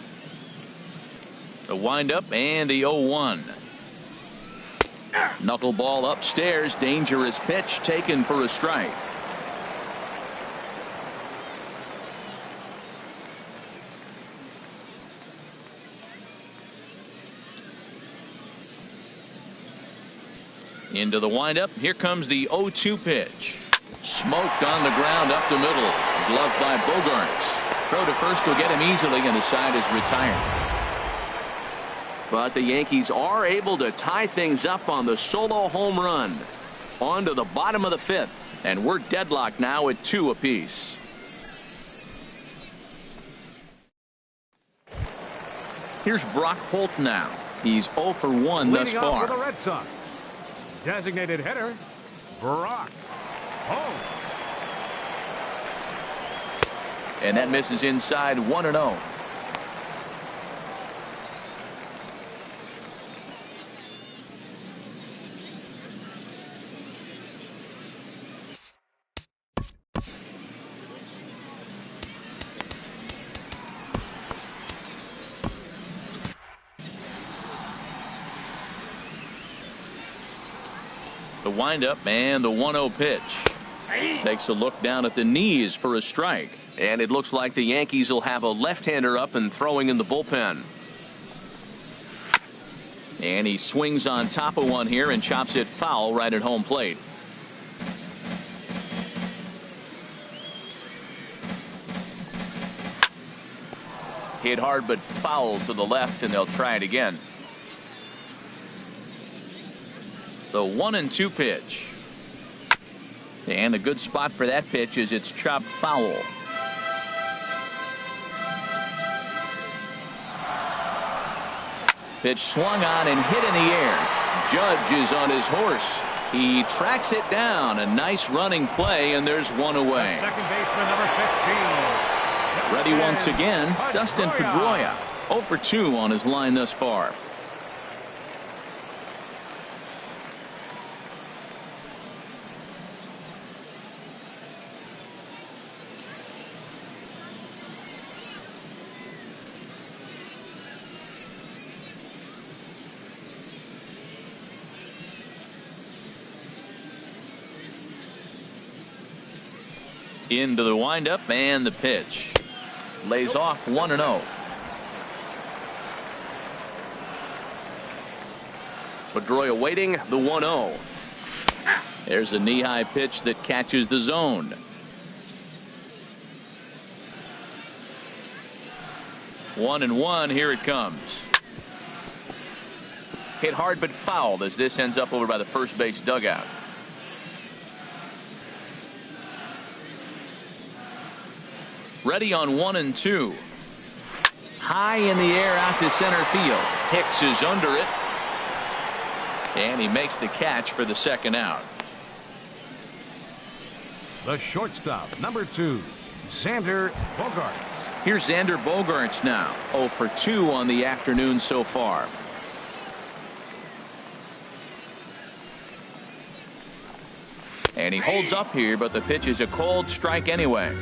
[SPEAKER 1] The windup and the 0-1. Knuckleball upstairs. Dangerous pitch taken for a strike. Into the windup. Here comes the 0-2 pitch. Smoked on the ground up the middle. Gloved by Bogarts. Throw to first will get him easily, and the side is retired. But the Yankees are able to tie things up on the solo home run. On to the bottom of the 5th. And we're deadlocked now at 2 apiece. Here's Brock Holt now. He's 0 for 1 thus
[SPEAKER 4] Leading
[SPEAKER 1] far.
[SPEAKER 4] off for the Red Sox, designated hitter, Brock Holt.
[SPEAKER 1] And that misses inside 1-0. The windup and the 1-0 pitch. Takes a look down at the knees for a strike.
[SPEAKER 5] And it looks like the Yankees will have a left-hander up and throwing in the bullpen.
[SPEAKER 1] And he swings on top of one here and chops it foul right at home plate. Hit hard but foul to the left, and they'll try it again. The 1-2 pitch. And a good spot for that pitch is it's chopped foul. Pitch swung on and hit in the air. Judge is on his horse. He tracks it down. A nice running play, and there's one away.
[SPEAKER 4] Second baseman, number 15.
[SPEAKER 1] Ready once again, Dustin Pedroia. 0 for 2 on his line thus far. Into the windup and the pitch. Lays off 1-0.
[SPEAKER 5] Pedroia waiting the 1-0.
[SPEAKER 1] There's a knee-high pitch that catches the zone. One and one. Here it comes. Hit hard but fouled as this ends up over by the first base dugout. Ready on 1-2. High in the air out to center field. Hicks is under it. And he makes the catch for the second out.
[SPEAKER 4] The shortstop, number 2, Xander Bogaerts.
[SPEAKER 1] Here's Xander Bogaerts now. 0 for 2 on the afternoon so far. And he holds up here, but the pitch is a cold strike anyway.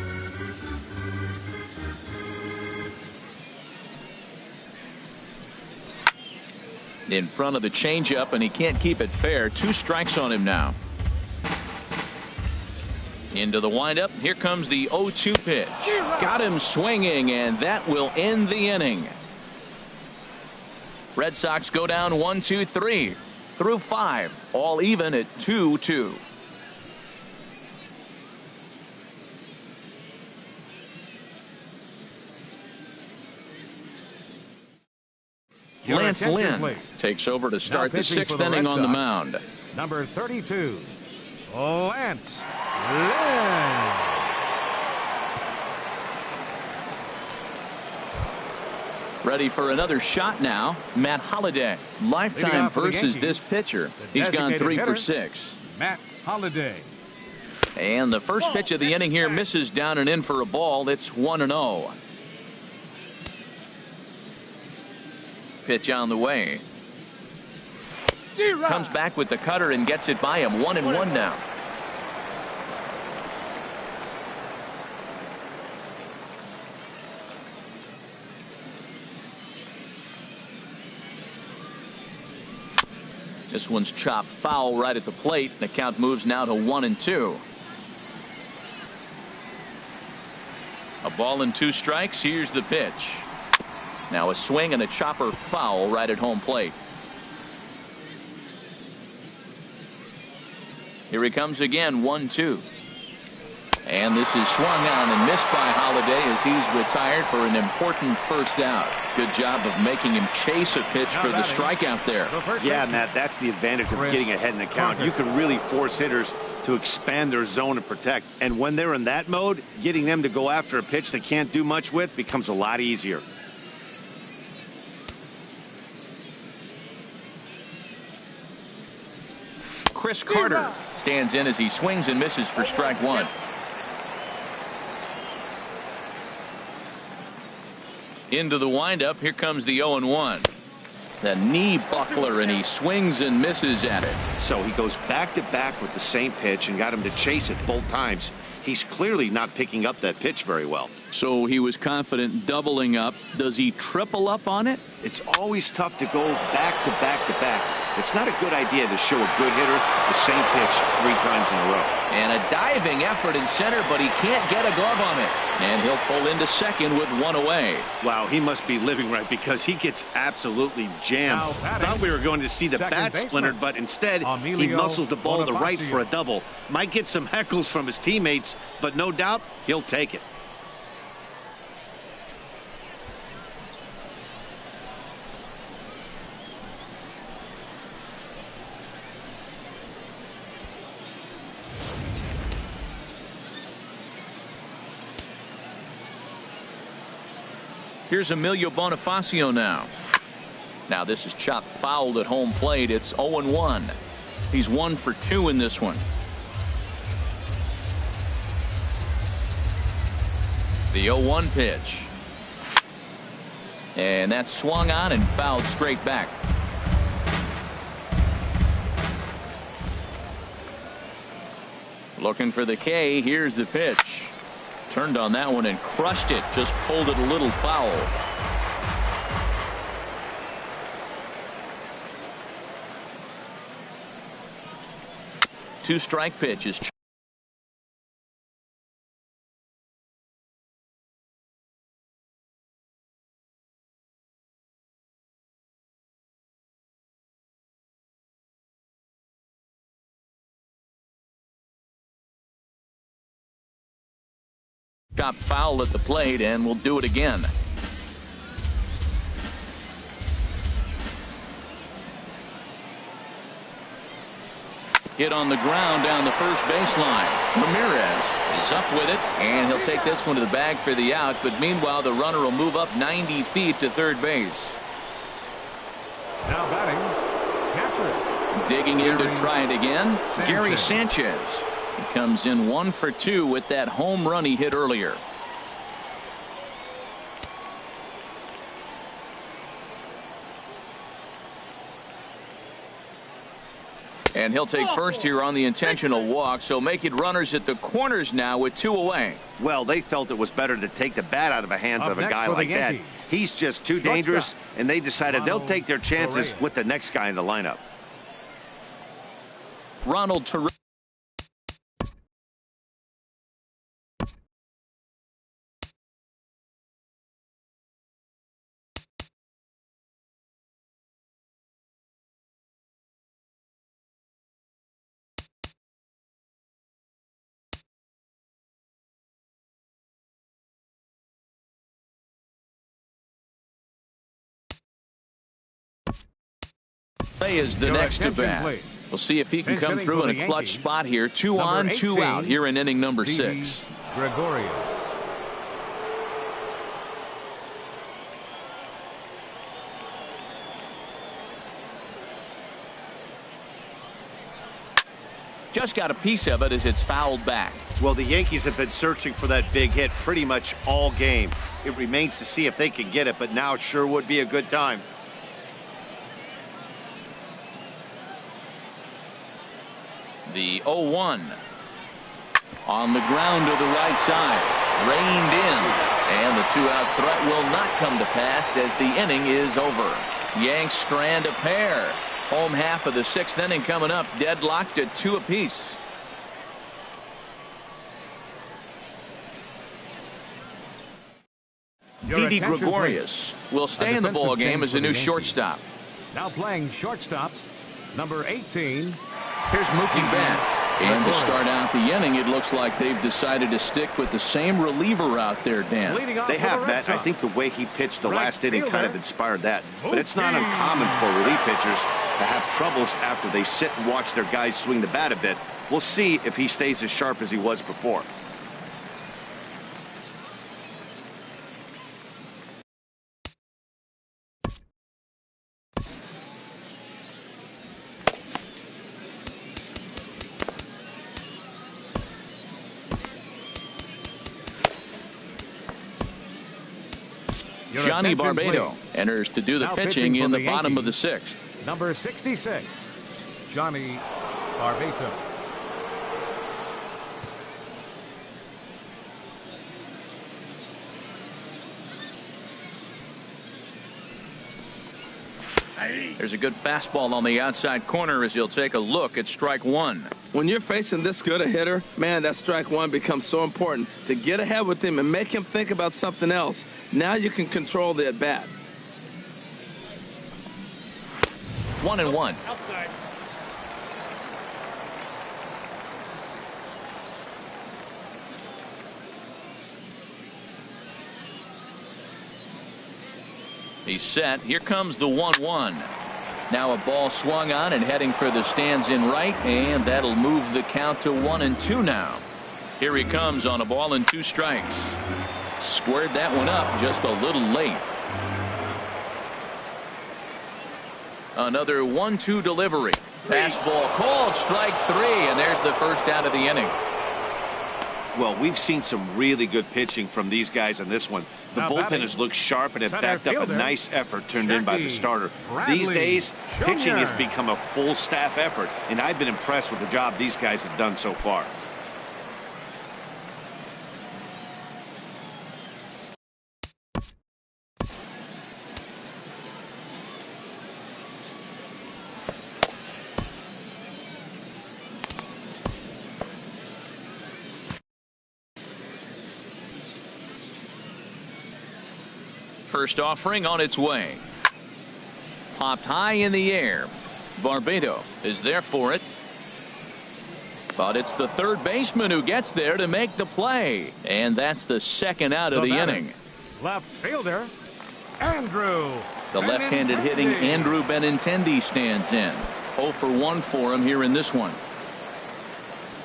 [SPEAKER 1] In front of the changeup, and he can't keep it fair. 2 strikes on him now. Into the windup. Here comes the 0-2 pitch. Got him swinging, and that will end the inning. Red Sox go down 1-2-3 through 5, all even at 2-2. Lance Lynn takes over to start the 6th inning on the mound.
[SPEAKER 4] Number 32, Lance Lynn.
[SPEAKER 1] Ready for another shot now. Matt Holliday. Lifetime versus this pitcher. He's gone 3 for 6.
[SPEAKER 4] Matt Holliday.
[SPEAKER 1] And the first pitch of the inning here misses down and in for a ball. It's 1-0. Pitch on the way. Comes back with the cutter and gets it by him. 1-1 now. This one's chopped foul right at the plate. The count moves now to 1-2. A ball and 2 strikes. Here's the pitch. Now a swing and a chopper foul right at home plate. Here he comes again. 1-2. And this is swung on and missed by Holliday as he's retired for an important first out. Good job of making him chase a pitch for the strikeout there.
[SPEAKER 2] Yeah, Matt, that's the advantage of getting ahead in the count. You can really force hitters to expand their zone and protect. And when they're in that mode, getting them to go after a pitch they can't do much with becomes a lot easier.
[SPEAKER 1] Chris Carter stands in as he swings and misses for strike one. Into the windup. Here comes the 0-1. The knee buckler, and he swings and misses at it.
[SPEAKER 2] So he goes back-to-back with the same pitch and got him to chase it both times. He's clearly not picking up that pitch very well.
[SPEAKER 1] So he was confident doubling up. Does he triple up on it?
[SPEAKER 2] It's always tough to go back-to-back-to-back. It's not a good idea to show a good hitter the same pitch 3 times in a row.
[SPEAKER 1] And a diving effort in center, but he can't get a glove on it. And he'll pull into second with 1 away.
[SPEAKER 2] Wow, he must be living right because he gets absolutely jammed. Thought we were going to see the bat splintered, but instead he muscles the ball to right for a double. Might get some heckles from his teammates, but no doubt he'll take it.
[SPEAKER 1] Here's Emilio Bonifacio now. Now this is chopped fouled at home plate. It's 0-1. He's 1 for 2 in this one. The 0-1 pitch. And that's swung on and fouled straight back. Looking for the K. Here's the pitch. Turned on that one and crushed it. Just pulled it a little foul. Two strike pitches. Got foul at the plate, and we'll do it again. Hit on the ground down the first baseline. Ramirez is up with it, and he'll take this one to the bag for the out. But meanwhile, the runner will move up 90 feet to third base.
[SPEAKER 4] Now batting, catcher.
[SPEAKER 1] Digging in to try it again, Gary Sanchez. He comes in 1 for 2 with that home run he hit earlier. And he'll take first here on the intentional walk, so make it runners at the corners now with 2 away.
[SPEAKER 2] Well, they felt it was better to take the bat out of the hands of a guy like that. He's just too dangerous, and they decided they'll take their chances with the next guy in the lineup.
[SPEAKER 1] Ronald Reyes. Is the next to bat. We'll see if he can come through in a clutch spot here. 2 on, 2 out here in inning number 6.
[SPEAKER 4] Gregorio.
[SPEAKER 1] Just got a piece of it as it's fouled back.
[SPEAKER 2] Well, the Yankees have been searching for that big hit pretty much all game. It remains to see if they can get it, but now it sure would be a good time.
[SPEAKER 1] The 0-1 on the ground to the right side, reined in, and the 2-out threat will not come to pass as the inning is over. Yanks strand a pair. Home half of the 6th inning coming up, deadlocked at 2 apiece. Didi Gregorius will stay in the ball game as a new shortstop.
[SPEAKER 4] Now playing shortstop, number 18.
[SPEAKER 1] Here's Mookie Betts. And to start out the inning, it looks like they've decided to stick with the same reliever out there, Dan.
[SPEAKER 2] They have, Matt. I think the way he pitched the last inning kind of inspired that. But it's not uncommon for relief pitchers to have troubles after they sit and watch their guys swing the bat a bit. We'll see if he stays as sharp as he was before.
[SPEAKER 1] Johnny
[SPEAKER 4] attention,
[SPEAKER 1] Barbato
[SPEAKER 4] please.
[SPEAKER 1] enters to do the
[SPEAKER 4] Now
[SPEAKER 1] pitching
[SPEAKER 4] pitching
[SPEAKER 1] in
[SPEAKER 4] for
[SPEAKER 1] the
[SPEAKER 4] the
[SPEAKER 1] bottom of the
[SPEAKER 4] Yankees.
[SPEAKER 1] 6th.
[SPEAKER 4] Number 66, Johnny Barbato.
[SPEAKER 1] There's a good fastball on the outside corner as he'll take a look at strike one.
[SPEAKER 3] When you're facing this good a hitter, man, that strike one becomes so important to get ahead with him and make him think about something else. Now you can control the at bat.
[SPEAKER 1] 1-1.
[SPEAKER 6] Outside.
[SPEAKER 1] He's set. Here comes the 1-1. Now a ball swung on and heading for the stands in right, and that'll move the count to 1-2 now. Here he comes on a ball and 2 strikes. Squared that one up just a little late. Another 1-2 delivery. Fastball called, strike 3, and there's the first out of the inning.
[SPEAKER 2] Well, we've seen some really good pitching from these guys on this one. The
[SPEAKER 4] Now
[SPEAKER 2] bullpen
[SPEAKER 4] batting,
[SPEAKER 2] has looked sharp and have
[SPEAKER 4] center
[SPEAKER 2] backed up a
[SPEAKER 4] fielder,
[SPEAKER 2] nice effort turned in by the
[SPEAKER 4] Jackie
[SPEAKER 2] starter.
[SPEAKER 4] Bradley
[SPEAKER 2] These days, pitching has
[SPEAKER 4] Jr.
[SPEAKER 2] become a full staff effort, and I've been impressed with the job these guys have done so far.
[SPEAKER 1] First offering on its way. Popped high in the air. Barbato is there for it. But it's the third baseman who gets there to make the play. And that's the second out of the inning.
[SPEAKER 4] Left fielder, Andrew.
[SPEAKER 1] The left-handed hitting Andrew Benintendi stands in. 0 for 1 for him here in this one.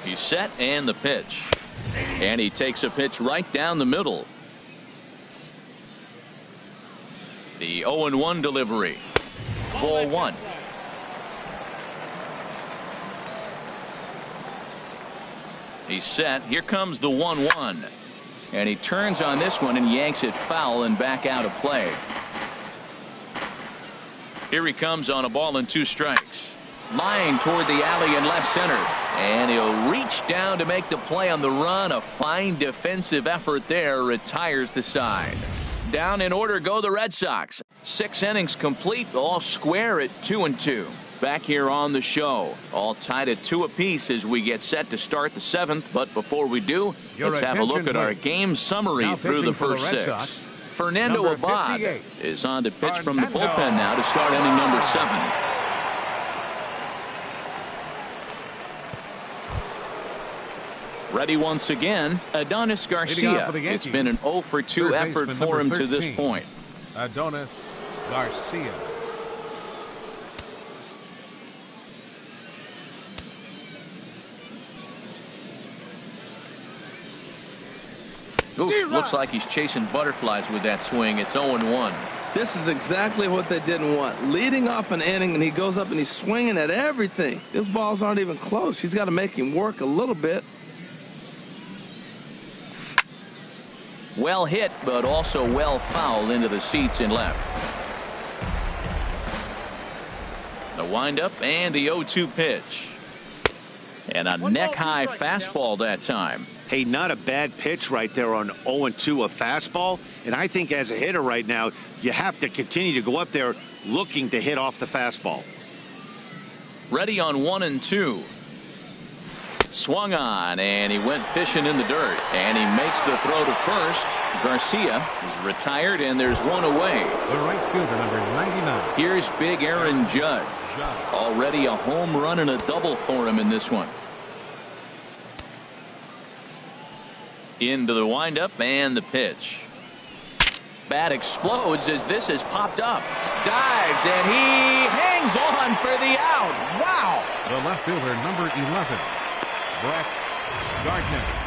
[SPEAKER 1] He's set and the pitch. And he takes a pitch right down the middle. The 0-1 delivery. Ball 1. He's set. Here comes the 1-1. And he turns on this one and yanks it foul and back out of play. Here he comes on a ball and 2 strikes. Lying toward the alley in left center. And he'll reach down to make the play on the run. A fine defensive effort there. Retires the side. Down in order go the Red Sox. 6 innings complete, all square at 2-2. Back here on the show, all tied at 2 apiece as we get set to start the 7th. But before we do, let's have a look at our game summary through the first 6. Fernando Abad is on to pitch from the bullpen now to start inning number 7. Ready once again, Adonis Garcia. It's been an 0 for 2 effort for him to this point.
[SPEAKER 4] Adonis Garcia.
[SPEAKER 1] Oof, looks like he's chasing butterflies with that swing. It's 0-1.
[SPEAKER 3] This is exactly what they didn't want. Leading off an inning, and he goes up and he's swinging at everything. His balls aren't even close. He's got to make him work a little bit.
[SPEAKER 1] Well hit, but also well fouled into the seats in left. The windup and the 0-2 pitch. And a neck-high fastball that time.
[SPEAKER 2] Hey, not a bad pitch right there on 0-2, a fastball. And I think as a hitter right now, you have to continue to go up there looking to hit off the fastball.
[SPEAKER 1] Ready on 1-2. Swung on, and he went fishing in the dirt. And he makes the throw to first. Garcia is retired, and there's one away.
[SPEAKER 4] The right fielder, number 99.
[SPEAKER 1] Here's big Aaron Judge. Already a home run and a double for him in this one. Into the windup and the pitch. Bat explodes as this has popped up. Dives, and he hangs on for the out. Wow.
[SPEAKER 4] The left fielder, number 11, Brett Gardner.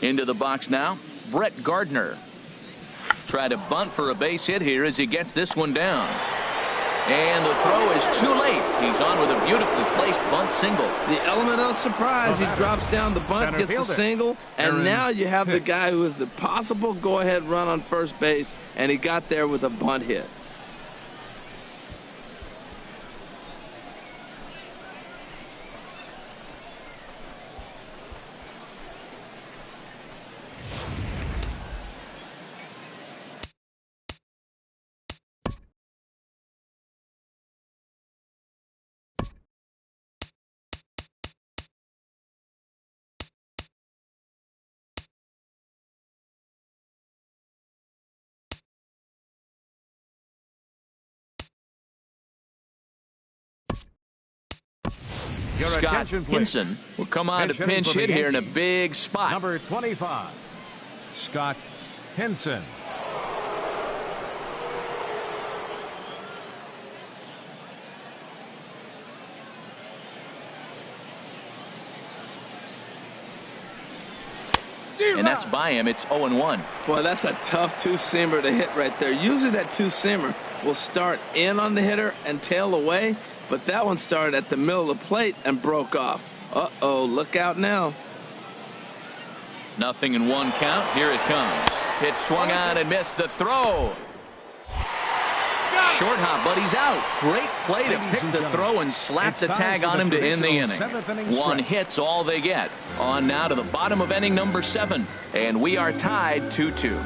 [SPEAKER 1] Into the box now, Brett Gardner. Try to bunt for a base hit here as he gets this one down. And the throw is too late. He's on with a beautifully placed bunt single.
[SPEAKER 3] The element of surprise. He drops down the bunt, gets a single, and now you have the guy who is the possible go-ahead run on first base, and he got there with a bunt hit.
[SPEAKER 1] Scott Hinson will come on to pinch hit here in a big spot.
[SPEAKER 4] Number 25, Scott Hinson.
[SPEAKER 1] And that's by him. It's 0-1.
[SPEAKER 3] Boy, that's a tough two-seamer to hit right there. Usually that two-seamer will start in on the hitter and tail away, but that one started at the middle of the plate and broke off. Uh-oh, look out now.
[SPEAKER 1] 0-1 count. Here it comes. Pitch swung on and missed. The throw. Short hop, but he's out. Great play to pick the throw and slap the tag on him to end the inning. One hit's all they get. On now to the bottom of inning number 7, and we are tied 2-2.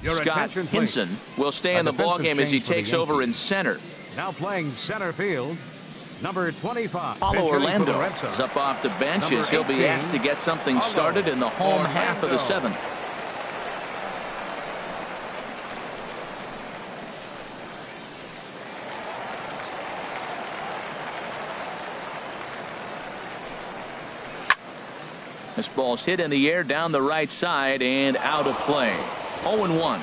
[SPEAKER 1] Scott Hinson will stay in the ballgame as he takes over in center.
[SPEAKER 4] Now playing center field, number 25.
[SPEAKER 1] Paulo Orlando is up off the bench as he'll be asked to get something started in the home half of the 7th. This ball's hit in the air down the right side and out of play. 0-1.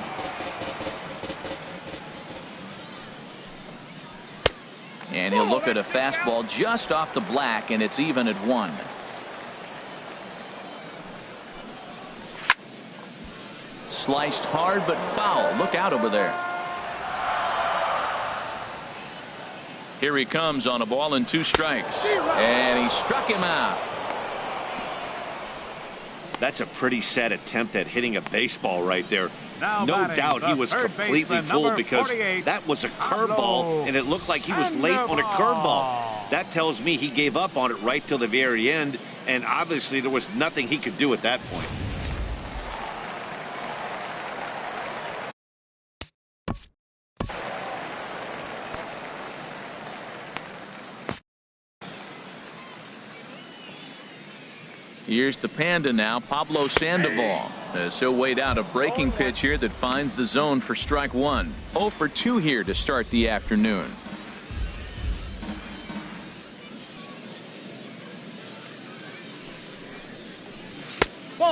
[SPEAKER 1] And he'll look at a fastball just off the black, and it's even at 1. Sliced hard but foul. Look out over there. Here he comes on a ball and 2 strikes. And he struck him out.
[SPEAKER 2] That's a pretty sad attempt at hitting a baseball right there. No doubt he was completely fooled because that was a curveball, and it looked like he was late on a curveball. That tells me he gave up on it right till the very end, and obviously there was nothing he could do at that point.
[SPEAKER 1] Here's the Panda now, Pablo Sandoval, as he'll wait out a breaking pitch here that finds the zone for strike 1. 0 for 2 here to start the afternoon.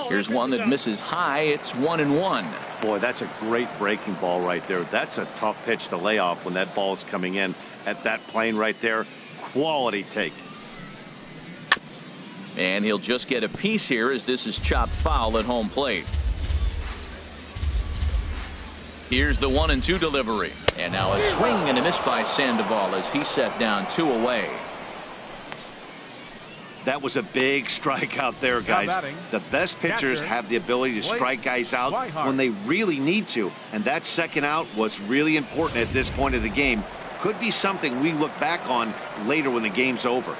[SPEAKER 1] Here's one that misses high. It's 1-1.
[SPEAKER 2] Boy, that's a great breaking ball right there. That's a tough pitch to lay off when that ball is coming in at that plane right there. Quality take.
[SPEAKER 1] And he'll just get a piece here as this is chopped foul at home plate. Here's the 1-2 delivery. And now a swing and a miss by Sandoval as he set down 2 away.
[SPEAKER 2] That was a big strikeout there, guys. The best pitchers have the ability to strike guys out when they really need to. And that second out was really important at this point of the game. Could be something we look back on later when the game's over.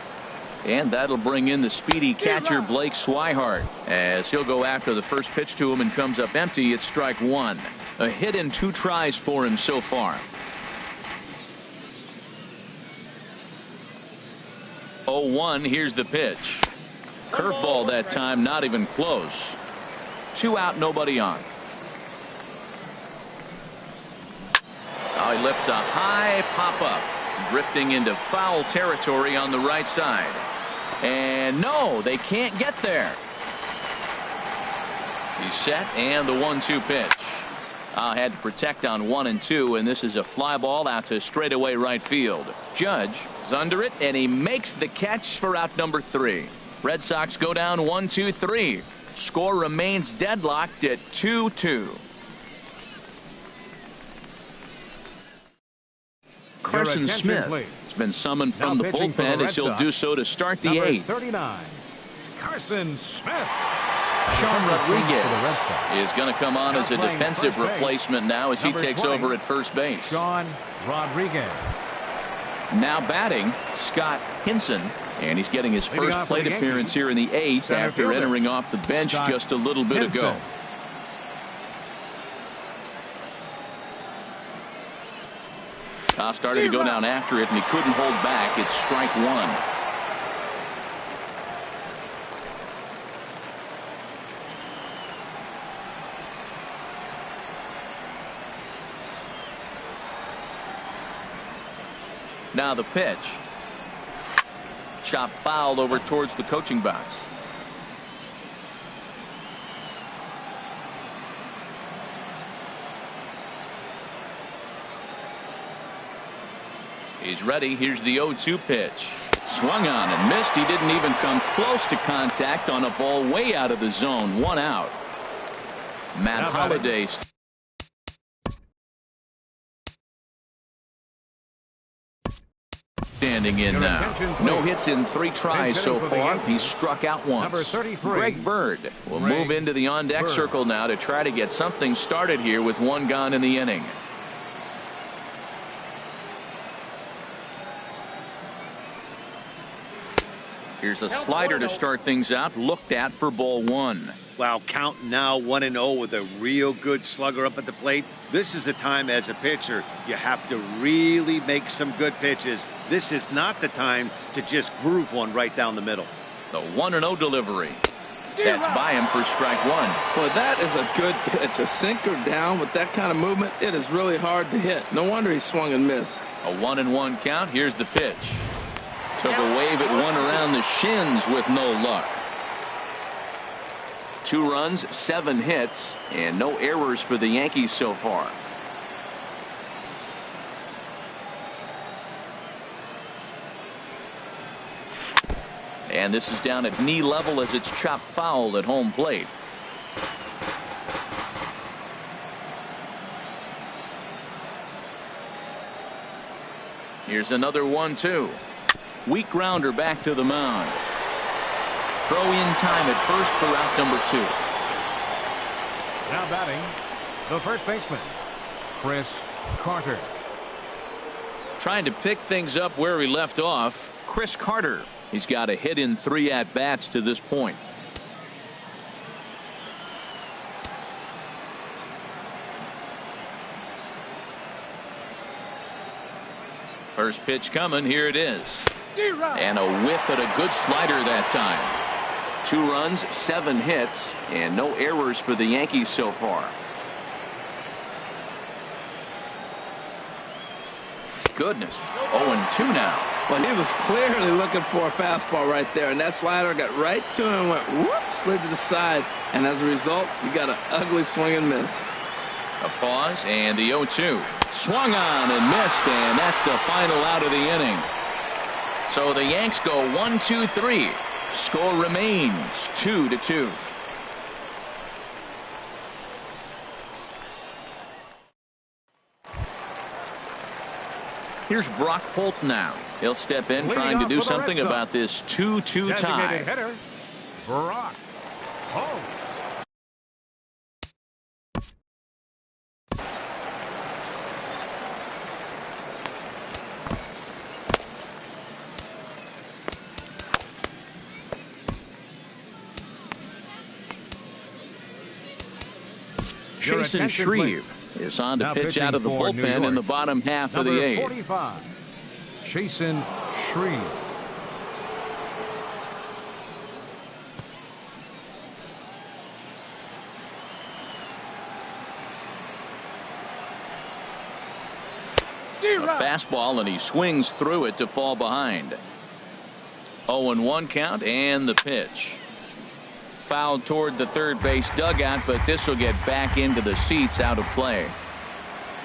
[SPEAKER 1] And that'll bring in the speedy catcher Blake Swihart as he'll go after the first pitch to him and comes up empty. It's strike 1. A hit in 2 tries for him so far.
[SPEAKER 5] 0-1. Here's the pitch. Curveball that time, not even close. 2 out, nobody on. Oh, he lifts a high pop-up, drifting into foul territory on the right side. And no, they can't get there. He's set, and the 1-2 pitch. Had to protect on 1 and 2, and this is a fly ball out to straightaway right field. Judge is under it, and he makes the catch for out number 3. Red Sox go down 1-2-3. Score remains deadlocked at 2-2. Carson Smith has been summoned from the bullpen as he'll do so to start the 8th.
[SPEAKER 4] 39. Carson Smith.
[SPEAKER 5] Sean Rodriguez is going to come on as a defensive replacement now as he takes over at first base.
[SPEAKER 4] Sean Rodriguez.
[SPEAKER 5] Now batting, Scott Hinson, and he's getting his first plate appearance here in the 8th after entering off the bench just a little bit ago. Started to go down after it, and he couldn't hold back. It's strike 1. Now the pitch. Chop fouled over towards the coaching box. He's ready. Here's the 0-2 pitch. Swung on and missed. He didn't even come close to contact on a ball way out of the zone. 1 out. Matt Holliday standing in now. No hits in 3 tries so far. He's struck out once. Greg Bird will move into the on-deck circle now to try to get something started here with 1 gone in the inning. Here's a slider to start things out. Looked at for ball 1.
[SPEAKER 2] Wow, count now 1-0 with a real good slugger up at the plate. This is the time as a pitcher you have to really make some good pitches. This is not the time to just groove one right down the middle.
[SPEAKER 5] The 1-0 delivery. That's by him for strike 1.
[SPEAKER 3] Well, that is a good pitch. A sinker down with that kind of movement, it is really hard to hit. No wonder he swung and missed.
[SPEAKER 5] A 1-1 count. Here's the pitch. Took a wave at one around the shins with no luck. 2 runs, 7 hits, and no errors for the Yankees so far. And this is down at knee level as it's chopped foul at home plate. Here's another 1-2. Weak grounder back to the mound. Throw in time at first for out number 2.
[SPEAKER 4] Now batting, the first baseman, Chris Carter.
[SPEAKER 5] Trying to pick things up where he left off, Chris Carter. He's got a hit in 3 at-bats to this point. First pitch coming. Here it is. And a whiff at a good slider that time. 2 runs, 7 hits, and no errors for the Yankees so far. Goodness. 0-2 now.
[SPEAKER 3] Well, he was clearly looking for a fastball right there, and that slider got right to him and went whoop, slid to the side, and as a result, you got an ugly swing and miss.
[SPEAKER 5] A pause and the 0-2. Swung on and missed, and that's the final out of the inning. So the Yanks go 1-2-3. Score remains 2-2. Here's Brock Holt now. He'll step in trying to do something about this 2-2 tie.
[SPEAKER 4] Hitter, Brock Holt.
[SPEAKER 5] Jason Shreve is on to pitch out of the bullpen in the bottom half of the 8th.
[SPEAKER 4] 45, Jason Shreve.
[SPEAKER 5] A fastball, and he swings through it to fall behind. 0-1 count, and the pitch. Fouled toward the third base dugout, but this will get back into the seats, out of play.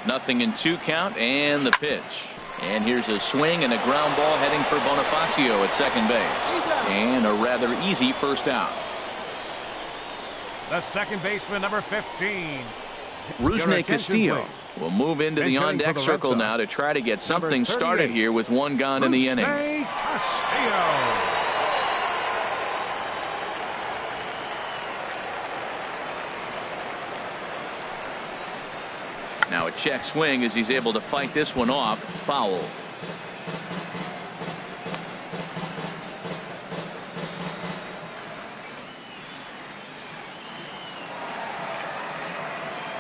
[SPEAKER 5] 0-2 count, and the pitch. And here's a swing and a ground ball heading for Bonifacio at second base. And a rather easy first out.
[SPEAKER 4] The second baseman, number 15.
[SPEAKER 5] Rusney Castillo will move into the on-deck circle now to try to get something started here with one gone in the inning.
[SPEAKER 4] Castillo.
[SPEAKER 5] Now a check swing as he's able to fight this one off. Foul.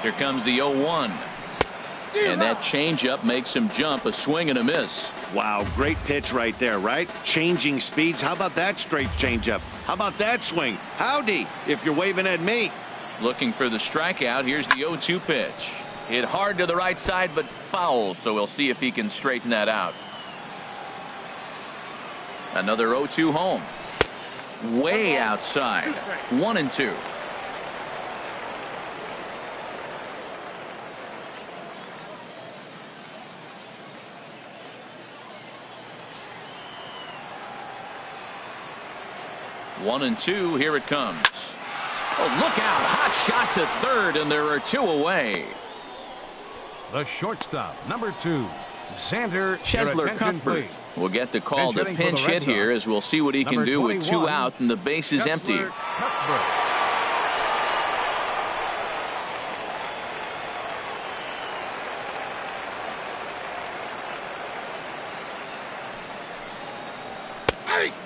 [SPEAKER 5] Here comes the 0-1. And that changeup makes him jump. A swing and a miss.
[SPEAKER 2] Wow, great pitch right there, right? Changing speeds. How about that straight changeup? How about that swing? Howdy, if you're waving at me.
[SPEAKER 5] Looking for the strikeout. Here's the 0-2 pitch. Hit hard to the right side, but foul, so we'll see if he can straighten that out. Another 0-2 home. Way outside. 1-2. One and two. Here it comes. Oh, look out. Hot shot to third, and there are two away.
[SPEAKER 4] The shortstop, number 2, Xander
[SPEAKER 5] Chesler Cuthbert will get the call to pinch hit here, as we'll see what he can do with 2 out and the base is empty.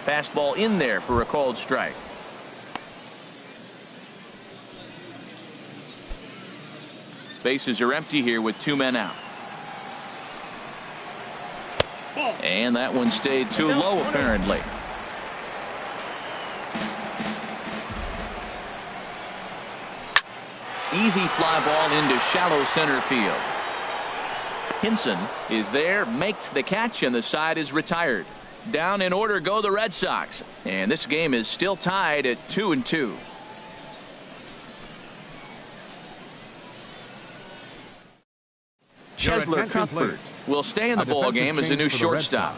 [SPEAKER 5] Fastball in there for a called strike. Bases are empty here with 2 men out. And that one stayed too low, apparently. Easy fly ball into shallow center field. Hinson is there, makes the catch, and the side is retired. Down in order go the Red Sox. And this game is still tied at 2-2. Chesler Cuthbert will stay in the ball game as the new shortstop.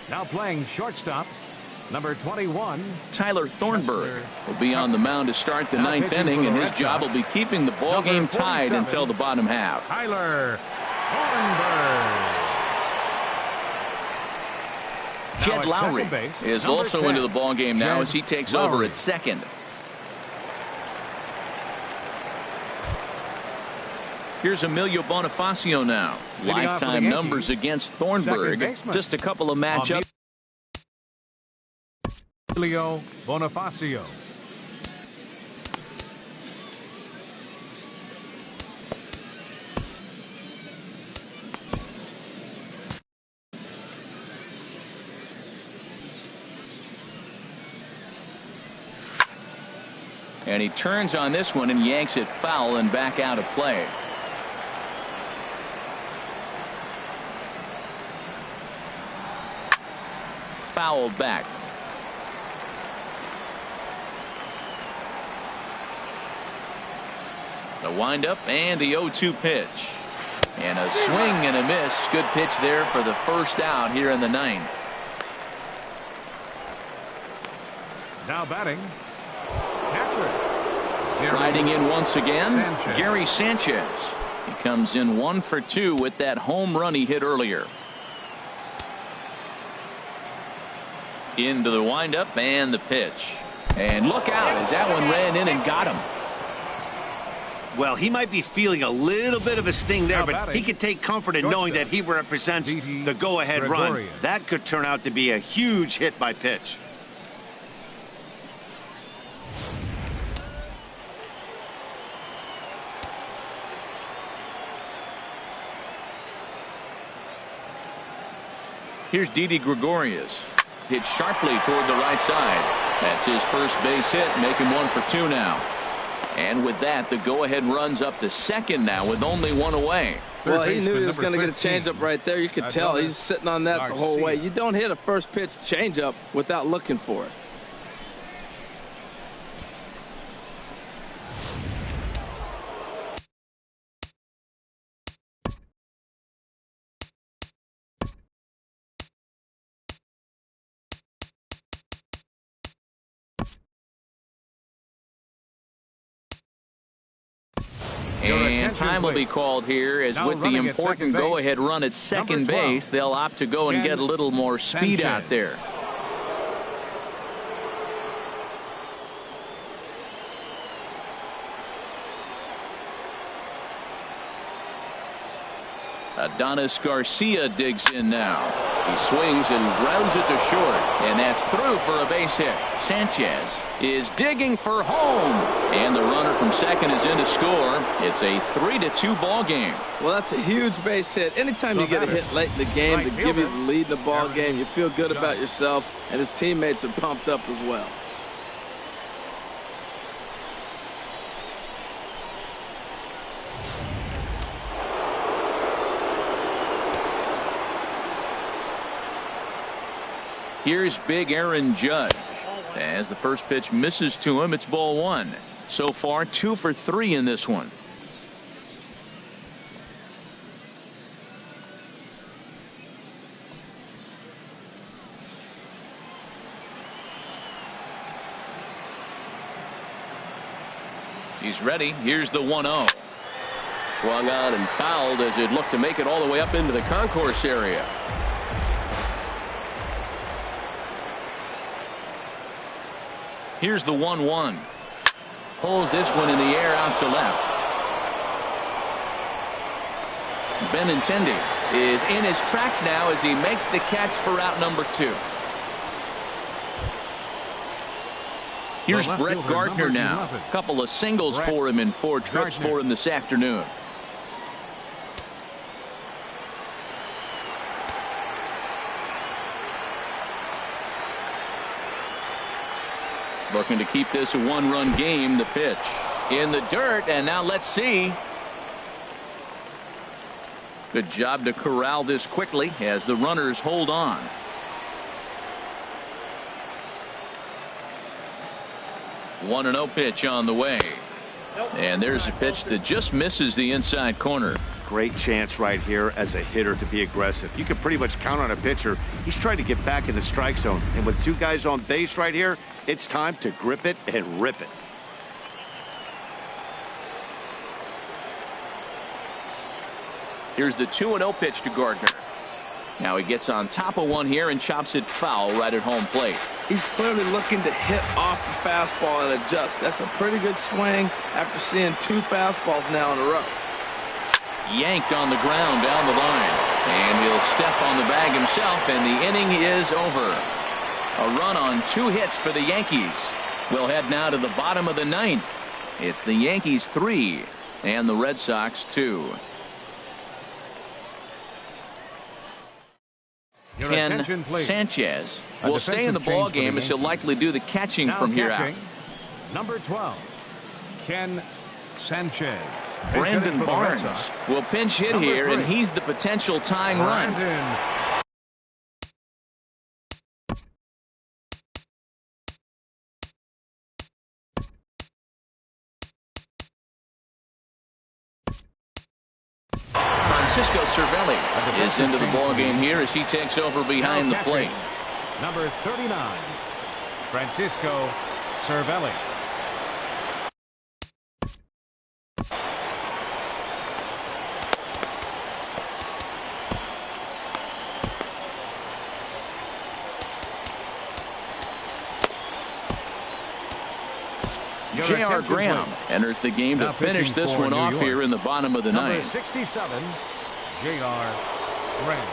[SPEAKER 4] Now playing shortstop, number 21.
[SPEAKER 5] Tyler Thornburg will be on the mound to start the 9th inning, and his job will be keeping the ball game tied until the bottom half.
[SPEAKER 4] Tyler Thornburg.
[SPEAKER 5] Jed Lowry is also into the ball game now as he takes over at second. Here's Emilio Bonifacio now. Lifetime numbers against Thornburg. Just a couple of matchups.
[SPEAKER 4] Emilio Bonifacio.
[SPEAKER 5] And he turns on this one and yanks it foul and back out of play. Fouled back. The windup and the 0-2 pitch. And a swing and a miss. Good pitch there for the first out here in the 9th.
[SPEAKER 4] Now batting.
[SPEAKER 5] Riding in once again, Gary Sanchez. He comes in 1 for 2 with that home run he hit earlier. Into the windup and the pitch. And look out as that one ran in and got him.
[SPEAKER 2] Well, he might be feeling a little bit of a sting there, but he can take comfort in knowing that he represents the go-ahead run. That could turn out to be a huge hit by pitch.
[SPEAKER 5] Here's Didi Gregorius. Hit sharply toward the right side. That's his first base hit, make him 1 for 2 now. And with that, the go-ahead runs up to second now with only one away.
[SPEAKER 3] Well, he knew he was going to get a changeup right there. You could tell he's sitting on that the whole way. You don't hit a first pitch changeup without looking for it.
[SPEAKER 5] And time will be called here as with the important go-ahead run at second base, they'll opt to go and get a little more speed out there. Adonis Garcia digs in now. He swings and grounds it to short, and that's through for a base hit. Sanchez is digging for home, and the runner from second is in to score. It's a 3-2 ball game.
[SPEAKER 3] Well, that's a huge base hit. Anytime you get a hit late in the game to give you the lead in the ball game, you feel good about yourself, and his teammates are pumped up as well.
[SPEAKER 5] Here's big Aaron Judge. As the first pitch misses to him, it's ball one. So far, 2 for 3 in this one. He's ready. Here's the 1-0. Swung on and fouled as it looked to make it all the way up into the concourse area. Here's the 1-1. Pulls this one in the air out to left. Benintendi is in his tracks now as he makes the catch for out number 2. Here's Brett Gardner now. A couple of singles for him in 4 trips for him this afternoon. Looking to keep this a 1-run game. The pitch in the dirt, and now let's see. Good job to corral this quickly as the runners hold on. One 1-0 pitch on the way. And there's a pitch that just misses the inside corner.
[SPEAKER 2] Great chance right here as a hitter to be aggressive. You can pretty much count on a pitcher. He's trying to get back in the strike zone. And with 2 guys on base right here, it's time to grip it and rip it.
[SPEAKER 5] Here's the 2-0 pitch to Gardner. Now he gets on top of one here and chops it foul right at home plate.
[SPEAKER 3] He's clearly looking to hit off the fastball and adjust. That's a pretty good swing after seeing 2 fastballs now in a row.
[SPEAKER 5] Yanked on the ground down the line. And he'll step on the bag himself, and the inning is over. A run on 2 hits for the Yankees. We'll head now to the bottom of the 9th. It's the Yankees 3 and the Red Sox 2. Ken Sanchez will stay in the ball game as he'll likely do the catching from here out.
[SPEAKER 4] Number 12, Ken Sanchez.
[SPEAKER 5] Brandon Barnes will pinch hit here, and he's the potential tying run. Francisco Cervelli is into the ball game here as he takes over behind the plate.
[SPEAKER 4] Number 39, Francisco Cervelli.
[SPEAKER 5] J.R. Graham enters the game to finish this one off here in the bottom of the 9th.
[SPEAKER 4] Number 67, J.R. Graham.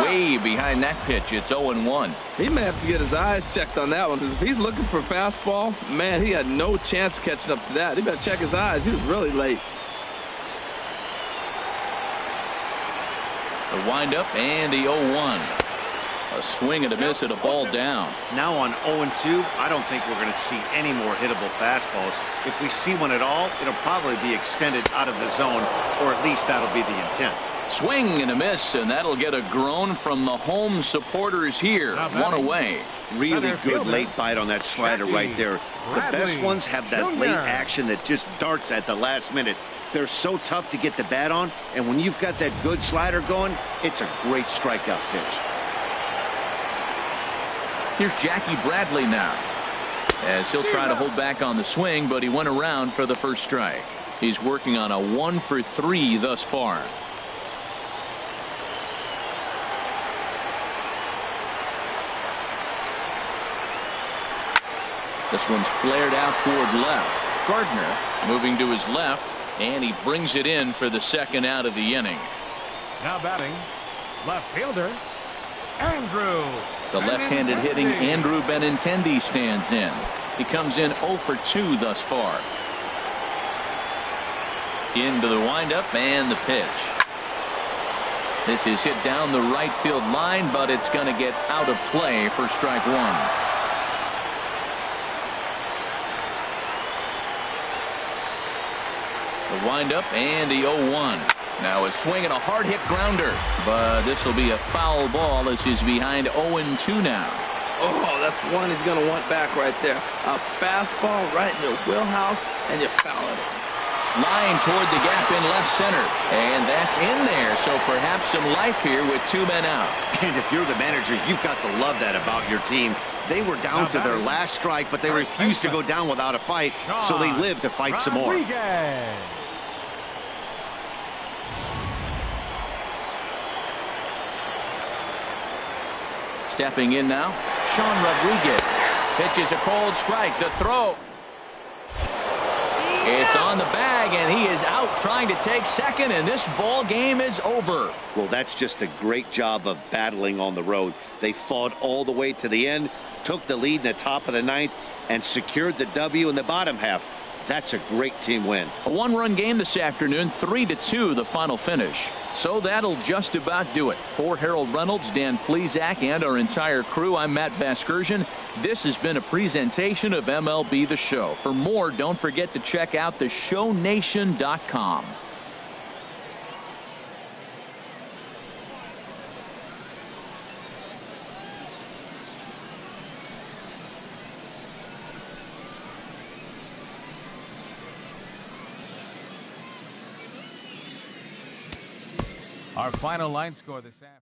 [SPEAKER 5] Way behind that pitch. It's 0-1.
[SPEAKER 3] He may have to get his eyes checked on that one, because if he's looking for fastball, man, he had no chance of catching up to that. He better check his eyes. He was really late.
[SPEAKER 5] windup and the 0-1. A swing and a miss at a ball down.
[SPEAKER 2] Now on 0-2, I don't think we're going to see any more hittable fastballs. If we see one at all, it'll probably be extended out of the zone, or at least that'll be the intent.
[SPEAKER 5] Swing and a miss, and that'll get a groan from the home supporters here. One away.
[SPEAKER 2] Really good late bite on that slider right there. The best ones have that late action that just darts at the last minute. They're so tough to get the bat on, and when you've got that good slider going, it's a great strikeout pitch.
[SPEAKER 5] Here's Jackie Bradley now, as he'll try to hold back on the swing, but he went around for the first strike. He's working on a 1-for-3 thus far. This one's flared out toward left. Gardner moving to his left, and he brings it in for the second out of the inning.
[SPEAKER 4] Now batting, left fielder, Andrew.
[SPEAKER 5] The left-handed hitting Andrew Benintendi stands in. He comes in 0-for-2 thus far. Into the windup and the pitch. This is hit down the right field line, but it's going to get out of play for strike one. The windup and the 0-1. Now a swing and a hard hit grounder, but this will be a foul ball as he's behind 0-2 now.
[SPEAKER 3] Oh, that's one he's going to want back right there. A fastball right in your wheelhouse, and you foul it.
[SPEAKER 5] Line toward the gap in left center, and that's in there, so perhaps some life here with 2 men out.
[SPEAKER 2] And if you're the manager, you've got to love that about your team. They were down to their last strike, but they refused to go down without a fight, so they lived to fight some more.
[SPEAKER 5] Stepping in now, Sean Rodriguez. Pitches a cold strike. The throw. It's on the bag, and he is out trying to take second, and this ball game is over.
[SPEAKER 2] Well, that's just a great job of battling on the road. They fought all the way to the end, took the lead in the top of the ninth, and secured the W in the bottom half. That's a great team win.
[SPEAKER 5] A 1-run game this afternoon, 3-2 the final finish. So that'll just about do it. For Harold Reynolds, Dan Plesac, and our entire crew, I'm Matt Vasgersian. This has been a presentation of MLB The Show. For more, don't forget to check out theshownation.com.
[SPEAKER 4] Our final line score this afternoon.